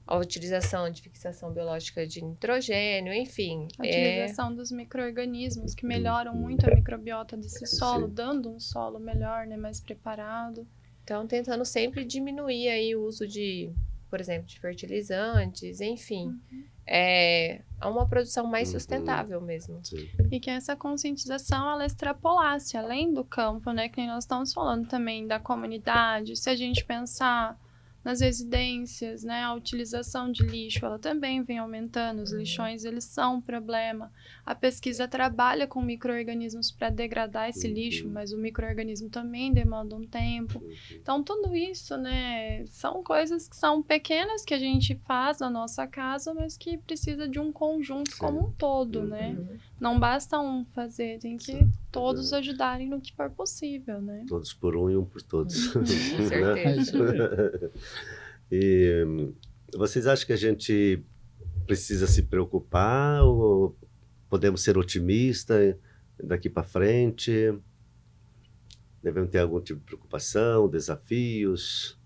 a utilização de fixação biológica de nitrogênio, enfim. A utilização dos micro-organismos que melhoram muito a microbiota desse solo, dando um solo melhor, né, mais preparado. Então, tentando sempre diminuir aí o uso de, por exemplo, de fertilizantes, enfim. É uma produção mais sustentável mesmo. Sim. E que essa conscientização, ela extrapolasse além do campo, né? Que nem nós estamos falando também da comunidade. Se a gente pensar nas residências, né? A utilização de lixo, ela também vem aumentando. Os lixões, eles são um problema. A pesquisa trabalha com micro-organismos para degradar esse lixo, mas o micro-organismo também demanda um tempo. Então, tudo isso, né? São coisas que são pequenas que a gente faz na nossa casa, mas que precisa de um conjunto como um todo, né? Não basta um fazer, tem que todos ajudarem no que for possível, né? Todos por um e um por todos. Com certeza. E vocês acham que a gente precisa se preocupar ou podemos ser otimistas daqui para frente? Devemos ter algum tipo de preocupação, desafios?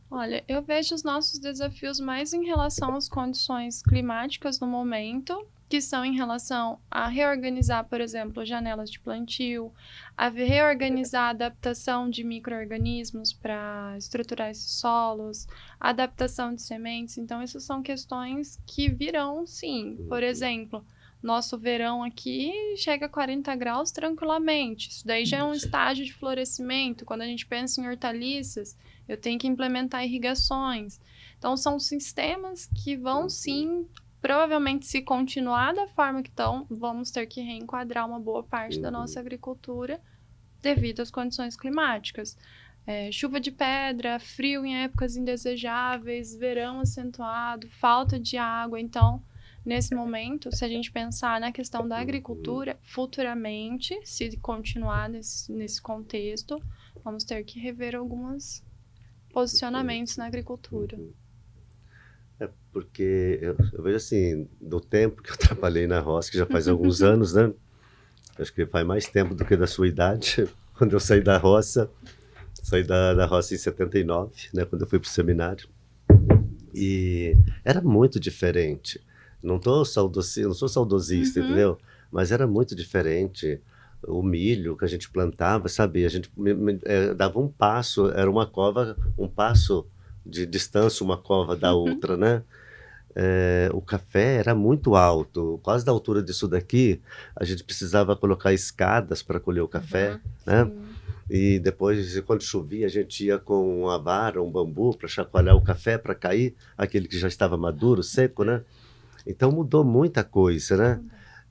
Olha, eu vejo os nossos desafios mais em relação às condições climáticas no momento, que são em relação a reorganizar, por exemplo, janelas de plantio, a reorganizar a adaptação de micro-organismos para estruturar esses solos, a adaptação de sementes. Então, essas são questões que virão, sim. Por exemplo, nosso verão aqui chega a 40 graus tranquilamente. Isso daí já é um estágio de florescimento. Quando a gente pensa em hortaliças, eu tenho que implementar irrigações. Então, são sistemas que vão, sim, provavelmente, se continuar da forma que estão, vamos ter que reenquadrar uma boa parte da nossa agricultura devido às condições climáticas. Chuva de pedra, frio em épocas indesejáveis, verão acentuado, falta de água. Então, nesse momento, se a gente pensar na questão da agricultura, futuramente, se continuar nesse contexto, vamos ter que rever alguns posicionamentos na agricultura. Porque eu vejo assim, do tempo que eu trabalhei na roça, que já faz alguns anos, né? Acho que faz mais tempo do que da sua idade, quando eu saí da roça. Saí da roça em 79, né? Quando eu fui para o seminário. E era muito diferente. Não sou saudosista, entendeu? Mas era muito diferente. O milho que a gente plantava, sabe? A gente dava um passo, era uma cova, um passo de distância, uma cova da outra, né? O café era muito alto, quase da altura disso daqui. A gente precisava colocar escadas para colher o café, né? Sim. E depois, quando chovia, a gente ia com uma vara, um bambu, para chacoalhar o café, para cair aquele que já estava maduro, seco, né? Então mudou muita coisa, né?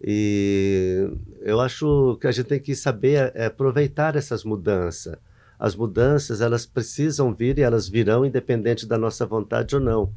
E eu acho que a gente tem que saber aproveitar essas mudanças. As mudanças, elas precisam vir e elas virão independente da nossa vontade ou não.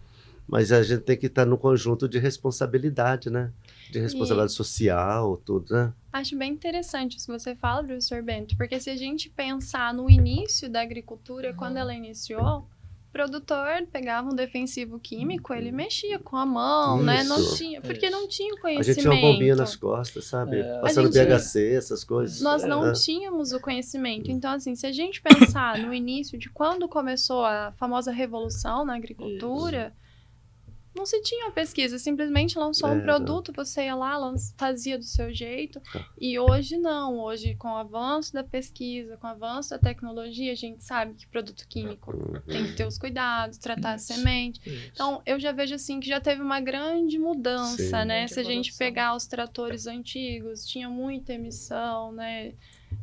Mas a gente tem que estar no conjunto de responsabilidade, né? De responsabilidade social, tudo, né? Acho bem interessante isso que você fala, professor Bento, porque se a gente pensar no início da agricultura, quando ela iniciou, o produtor pegava um defensivo químico, ele mexia com a mão, né? Não Isso. tinha, porque não tinha o A conhecimento. gente tinha uma bombinha nas costas, sabe? Passando A gente- BHC, essas coisas. Nós não né? tínhamos o conhecimento. Então, assim, se a gente pensar no início de quando começou a famosa revolução na agricultura, não se tinha pesquisa, simplesmente lançou um produto, você ia lá, fazia do seu jeito. E hoje não, hoje com o avanço da pesquisa, com o avanço da tecnologia, a gente sabe que produto químico tem que ter os cuidados, tratar a semente. Então, eu já vejo assim que já teve uma grande mudança, Sim. né? Grande Se a gente evolução. pegar os tratores antigos, tinha muita emissão, né?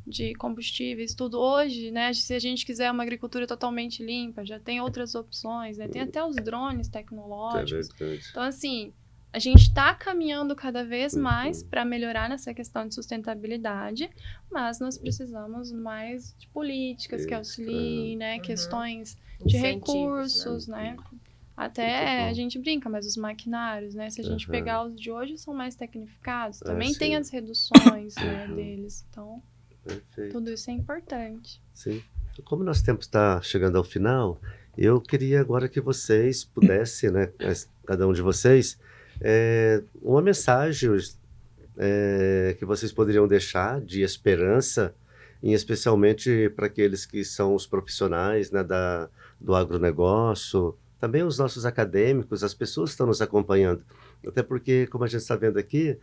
De combustíveis, tudo. Hoje, né, se a gente quiser uma agricultura totalmente limpa, já tem outras opções, né? Tem até os drones É tecnológicos. verdade. Então, assim, a gente está caminhando cada vez mais para melhorar nessa questão de sustentabilidade, mas nós precisamos mais de políticas que auxiliem, né? Questões de Incentivos, recursos, né? Até Muito bom. a gente brinca, mas os maquinários, né? Se a gente pegar os de hoje, são mais tecnificados. Também sim. tem as reduções, né, deles. Então, Perfeito. tudo isso é importante. Sim. Como nosso tempo está chegando ao final, eu queria agora que vocês pudessem, né, cada um de vocês, uma mensagem que vocês poderiam deixar de esperança, e especialmente para aqueles que são os profissionais, né, do agronegócio, também os nossos acadêmicos, as pessoas que estão nos acompanhando. Até porque, como a gente está vendo aqui,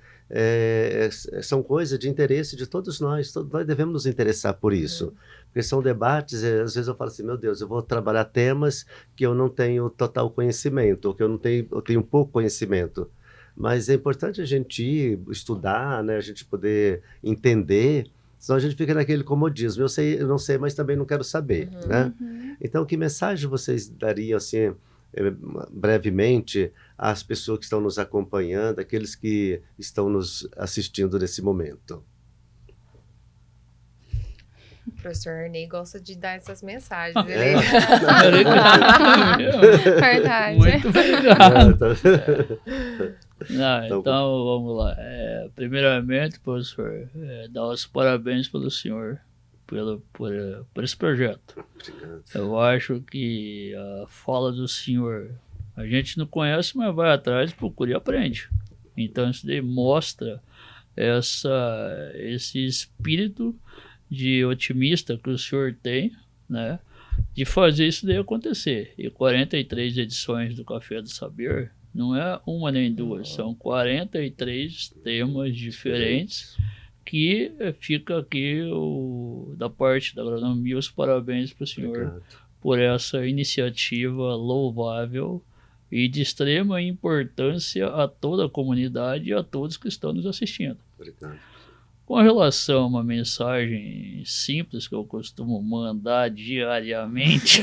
são coisas de interesse de todos nós devemos nos interessar por isso. Porque são debates, às vezes eu falo assim, meu Deus, eu vou trabalhar temas que eu não tenho total conhecimento, ou que eu tenho pouco conhecimento. Mas é importante a gente ir estudar, né, a gente poder entender, senão a gente fica naquele comodismo. Eu não sei, mas também não quero saber, né? Então, que mensagem vocês dariam, assim, brevemente, às pessoas que estão nos acompanhando, aqueles que estão nos assistindo nesse momento? O professor Arney gosta de dar essas mensagens. É. Verdade. Muito obrigado. Tá. Não, então, vamos lá. Primeiramente, professor, dar os parabéns pelo senhor, por esse projeto. Obrigado. Eu acho que a fala do senhor, a gente não conhece, mas vai atrás, procura e aprende. Então, isso daí mostra esse espírito de otimista que o senhor tem, né, de fazer isso daí acontecer. E 43 edições do Café do Saber não é uma nem duas, são 43 temas diferentes que fica aqui da parte da agronomia os parabéns para o senhor Obrigado. por essa iniciativa louvável e de extrema importância a toda a comunidade e a todos que estão nos assistindo. Obrigado. Com relação a uma mensagem simples que eu costumo mandar diariamente,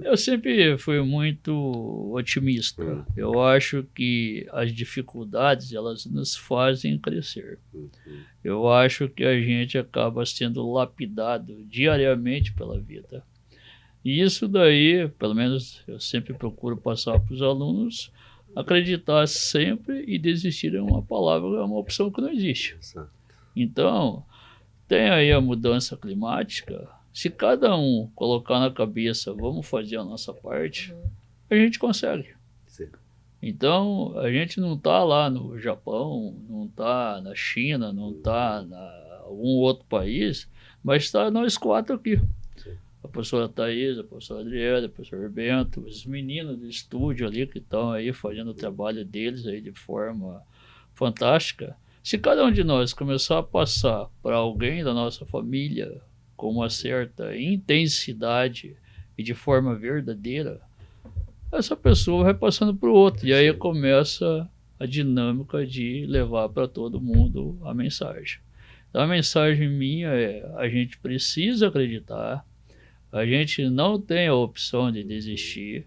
eu sempre fui muito otimista. Eu acho que as dificuldades, elas nos fazem crescer. Eu acho que a gente acaba sendo lapidado diariamente pela vida. E isso daí, pelo menos eu sempre procuro passar para os alunos, acreditar sempre e desistir é uma palavra, é uma opção que não existe. Exato. Então, tem aí a mudança climática. Se cada um colocar na cabeça, vamos fazer a nossa parte, a gente consegue. Sim. Então, a gente não está lá no Japão, não está na China, não está em algum outro país, mas está nós 4 aqui. Sim. A professora Thaís, a professora Adriana, o professor Bento, os meninos do estúdio ali que estão aí fazendo o trabalho deles aí de forma fantástica. Se cada um de nós começar a passar para alguém da nossa família com uma certa intensidade e de forma verdadeira, essa pessoa vai passando para o outro. E aí começa a dinâmica de levar para todo mundo a mensagem. Então a mensagem minha é: a gente precisa acreditar, a gente não tem a opção de desistir,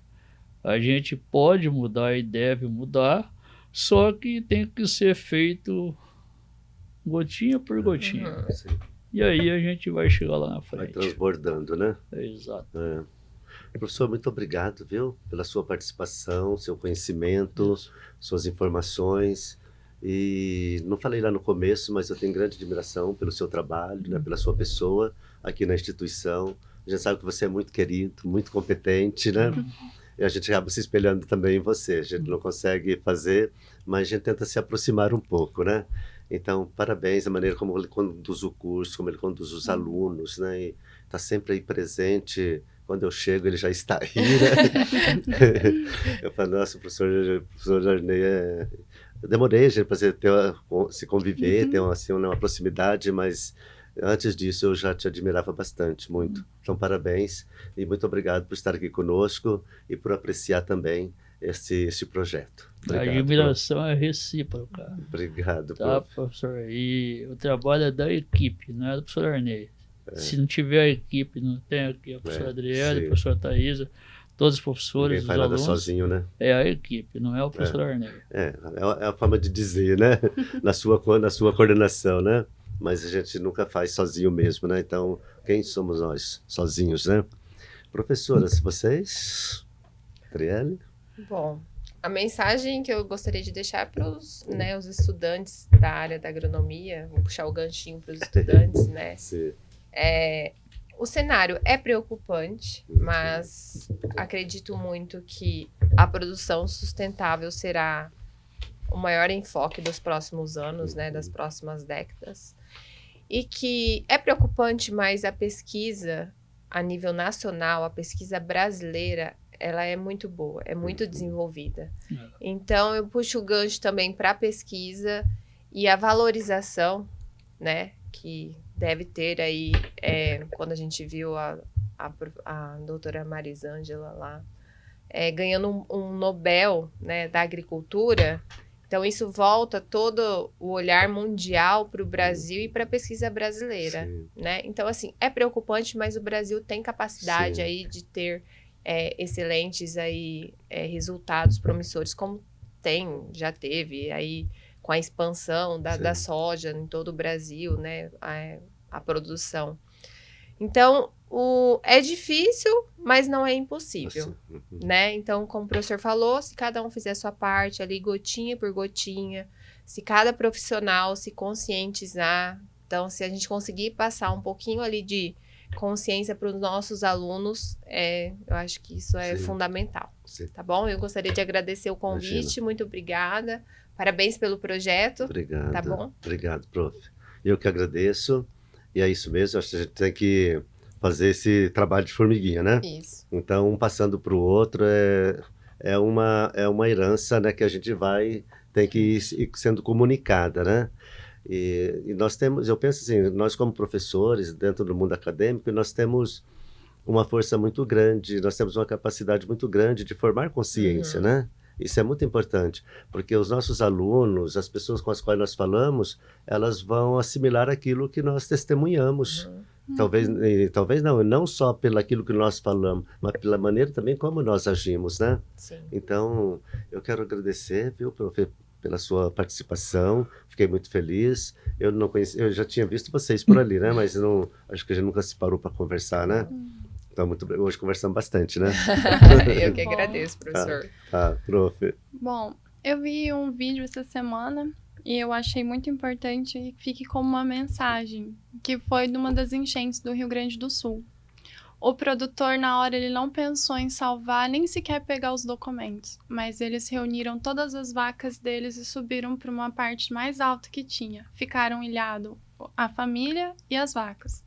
a gente pode mudar e deve mudar, só que tem que ser feito gotinha por gotinha. Sim. E aí a gente vai chegar lá na Vai frente. transbordando, né? Exato. Professor, muito obrigado, viu? Pela sua participação, seu conhecimento, Isso. suas informações. E não falei lá no começo, mas eu tenho grande admiração pelo seu trabalho, né? Pela sua pessoa aqui na instituição. A gente sabe que você é muito querido, muito competente, né? E a gente acaba se espelhando também em você. A gente não consegue fazer, mas a gente tenta se aproximar um pouco, né? Então, parabéns a maneira como ele conduz o curso, como ele conduz os alunos, né? E está sempre aí presente. Quando eu chego, ele já está aí, né? Eu falo, nossa, o professor Jarney Eu demorei, gente, para se conviver, ter uma proximidade, mas antes disso eu já te admirava bastante, muito. Então, parabéns e muito obrigado por estar aqui conosco e por apreciar também esse projeto. A Obrigado, admiração é recíproca. prof. Obrigado, Tá, prof. professor? E o trabalho é da equipe, não é do professor Arnei. Se não tiver a equipe, não tem aqui a professora Adriana, a sim. professora Thaisa, todos os professores, Ninguém os faz nada alunos, sozinho, né? é a equipe, não é o professor Arnei. É a forma de dizer, né? Na sua coordenação, né? Mas a gente nunca faz sozinho mesmo, né? Então, quem somos nós sozinhos, né? Professoras, vocês? Adriele? Bom, a mensagem que eu gostaria de deixar para os estudantes da área da agronomia, vou puxar o ganchinho para os estudantes, né? Sim. O cenário é preocupante, mas acredito muito que a produção sustentável será o maior enfoque dos próximos anos, né, das próximas décadas. E que é preocupante, mas a pesquisa a nível nacional, a pesquisa brasileira, ela é muito boa, é muito desenvolvida. Então, eu puxo o gancho também para a pesquisa e a valorização, né, que deve ter aí, quando a gente viu a doutora Marisângela lá, ganhando um Nobel, né, da agricultura. Então, isso volta todo o olhar mundial para o Brasil e para a pesquisa brasileira, né? Então, assim, é preocupante, mas o Brasil tem capacidade aí de ter excelentes aí, resultados promissores, como já teve aí com a expansão da soja em todo o Brasil, né? A produção. Então, é difícil, mas não é impossível, né? Então, como o professor falou, se cada um fizer a sua parte ali, gotinha por gotinha, se cada profissional se conscientizar, então, se a gente conseguir passar um pouquinho ali de consciência para os nossos alunos, eu acho que isso é fundamental, tá bom? Eu gostaria de agradecer o convite, muito obrigada, parabéns pelo projeto. Obrigado. Tá bom? Obrigado, prof. Eu que agradeço, e é isso mesmo, acho que a gente tem que fazer esse trabalho de formiguinha, né? Isso. Então, um passando para o outro é uma herança, né, que a gente tem que ir sendo comunicada, né? E nós temos, eu penso assim, nós como professores dentro do mundo acadêmico, nós temos uma força muito grande, nós temos uma capacidade muito grande de formar consciência, né? Isso é muito importante, porque os nossos alunos, as pessoas com as quais nós falamos, elas vão assimilar aquilo que nós testemunhamos. Talvez não só pelo aquilo que nós falamos, mas pela maneira também como nós agimos, né? Sim. Então, eu quero agradecer, viu, prof, pela sua participação. Fiquei muito feliz. Eu não conheci, eu já tinha visto vocês por ali, né? Mas não, acho que a gente nunca se parou para conversar, né? Então, hoje conversamos bastante, né? Eu que Bom. agradeço, professor. Tá, prof. Bom, eu vi um vídeo essa semana e eu achei muito importante que fique como uma mensagem, que foi de uma das enchentes do Rio Grande do Sul. O produtor, na hora, ele não pensou em salvar, nem sequer pegar os documentos, mas eles reuniram todas as vacas deles e subiram para uma parte mais alta que tinha. Ficaram ilhados a família e as vacas.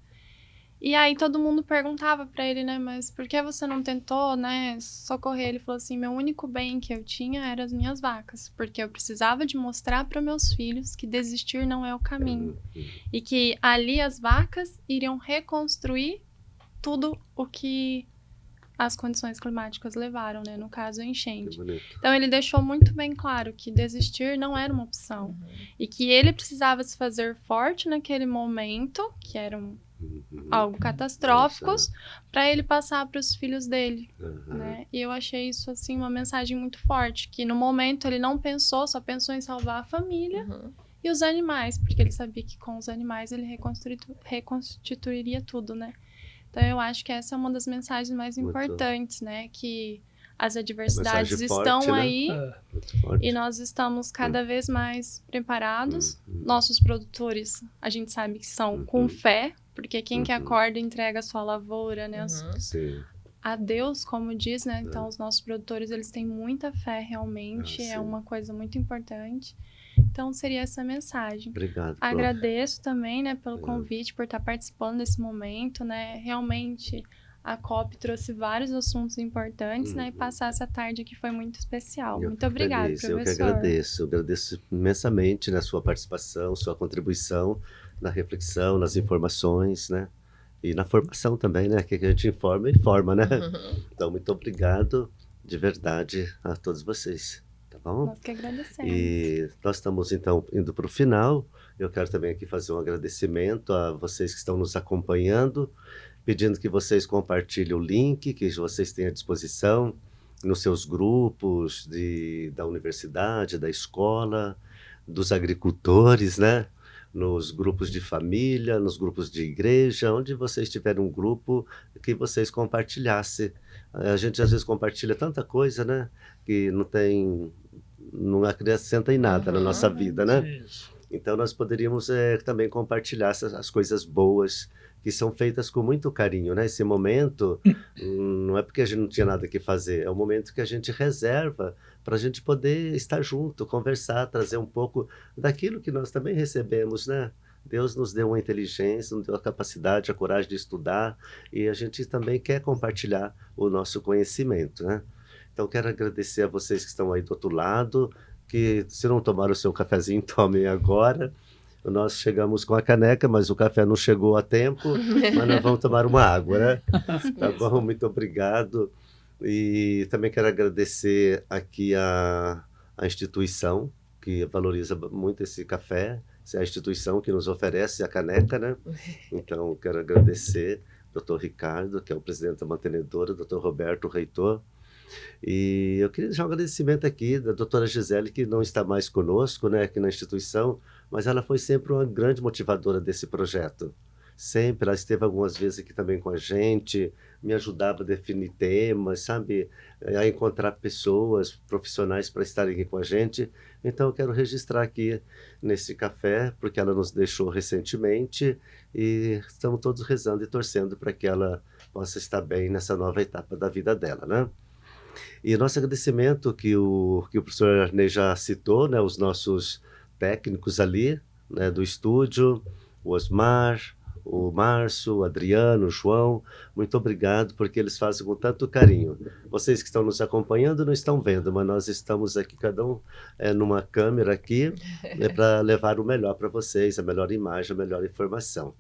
E aí todo mundo perguntava para ele, né, mas por que você não tentou, né, socorrer? Ele falou assim, meu único bem que eu tinha eram as minhas vacas, porque eu precisava de mostrar para meus filhos que desistir não é o caminho. E que ali as vacas iriam reconstruir tudo o que as condições climáticas levaram, né? No caso, a Que enchente. bonito. Então, ele deixou muito bem claro que desistir não era uma opção. E que ele precisava se fazer forte naquele momento, que era algo catastrófico, para ele passar para os filhos dele, né? E eu achei isso, assim, uma mensagem muito forte, que no momento ele não pensou, só pensou em salvar a família e os animais, porque ele sabia que com os animais ele reconstituiria tudo, né? Então, eu acho que essa é uma das mensagens mais Muito. importantes, né? Que as adversidades Mensagem estão forte, né? aí Muito forte. e nós estamos cada vez mais preparados. Nossos produtores, a gente sabe que são com fé, porque quem que acorda entrega a sua lavoura, né? Sim. A Deus, como diz, né? Então, os nossos produtores, eles têm muita fé, realmente. sim. É uma coisa muito importante. Então, seria essa mensagem. Obrigado, prof. Agradeço também, né, pelo convite, por estar participando desse momento, né? Realmente, a COP trouxe vários assuntos importantes, né? E passar essa tarde aqui foi muito especial. Eu Muito fico obrigada, feliz, professor. eu que agradeço. Eu agradeço imensamente, né, sua participação, sua contribuição na reflexão, nas informações, né? E na formação também, né? Que a gente informa e forma, né? Então, muito obrigado de verdade a todos vocês, tá bom? Nós que agradecemos. E nós estamos, então, indo para o final. Eu quero também aqui fazer um agradecimento a vocês que estão nos acompanhando, pedindo que vocês compartilhem o link que vocês têm à disposição nos seus grupos da universidade, da escola, dos agricultores, né? Nos grupos de família, nos grupos de igreja, onde vocês tiverem um grupo que vocês compartilhassem. A gente às vezes compartilha tanta coisa, né? Que não acrescenta em nada na nossa vida, né? Isso. Então nós poderíamos também compartilhar as coisas boas que são feitas com muito carinho, né? Esse momento não é porque a gente não tinha nada que fazer, é o momento que a gente reserva para a gente poder estar junto, conversar, trazer um pouco daquilo que nós também recebemos, né? Deus nos deu uma inteligência, nos deu a capacidade, a coragem de estudar, e a gente também quer compartilhar o nosso conhecimento, né? Então quero agradecer a vocês que estão aí do outro lado, que se não tomaram o seu cafezinho, tomem agora. Nós chegamos com a caneca, mas o café não chegou a tempo, mas nós vamos tomar uma água, né? Tá bom? Muito obrigado. E também quero agradecer aqui a instituição, que valoriza muito esse café, é a instituição que nos oferece a caneca, né? Então, quero agradecer ao Dr. Ricardo, que é o presidente da mantenedora, Dr. Roberto, o reitor. E eu queria deixar um agradecimento aqui da doutora Gisele, que não está mais conosco, né, aqui na instituição, mas ela foi sempre uma grande motivadora desse projeto. Sempre, ela esteve algumas vezes aqui também com a gente, me ajudava a definir temas, sabe, a encontrar pessoas, profissionais para estarem aqui com a gente. Então eu quero registrar aqui nesse café, porque ela nos deixou recentemente, e estamos todos rezando e torcendo para que ela possa estar bem nessa nova etapa da vida dela, né? E nosso agradecimento que o professor Arnei já citou, né, os nossos técnicos ali, né, do estúdio, o Osmar, o Márcio, o Adriano, o João, muito obrigado, porque eles fazem com tanto carinho. Vocês que estão nos acompanhando não estão vendo, mas nós estamos aqui, cada um numa câmera aqui, para levar o melhor para vocês, a melhor imagem, a melhor informação.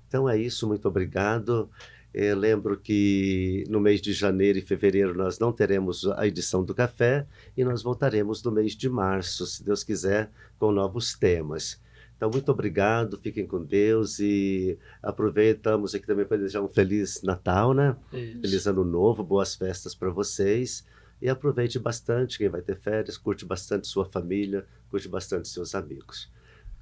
Então é isso, muito obrigado. Eu lembro que no mês de janeiro e fevereiro nós não teremos a edição do café e nós voltaremos no mês de março, se Deus quiser, com novos temas. Então, muito obrigado, fiquem com Deus e aproveitamos aqui também para desejar um Feliz Natal, né? Feliz Ano Novo, boas festas para vocês e aproveite bastante, quem vai ter férias, curte bastante sua família, curte bastante seus amigos.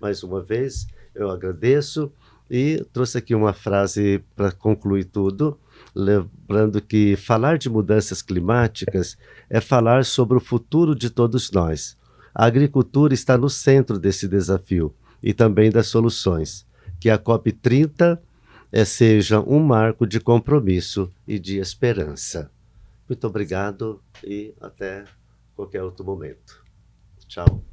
Mais uma vez, eu agradeço. E trouxe aqui uma frase para concluir tudo, lembrando que falar de mudanças climáticas é falar sobre o futuro de todos nós. A agricultura está no centro desse desafio e também das soluções. Que a COP30 seja um marco de compromisso e de esperança. Muito obrigado e até qualquer outro momento. Tchau.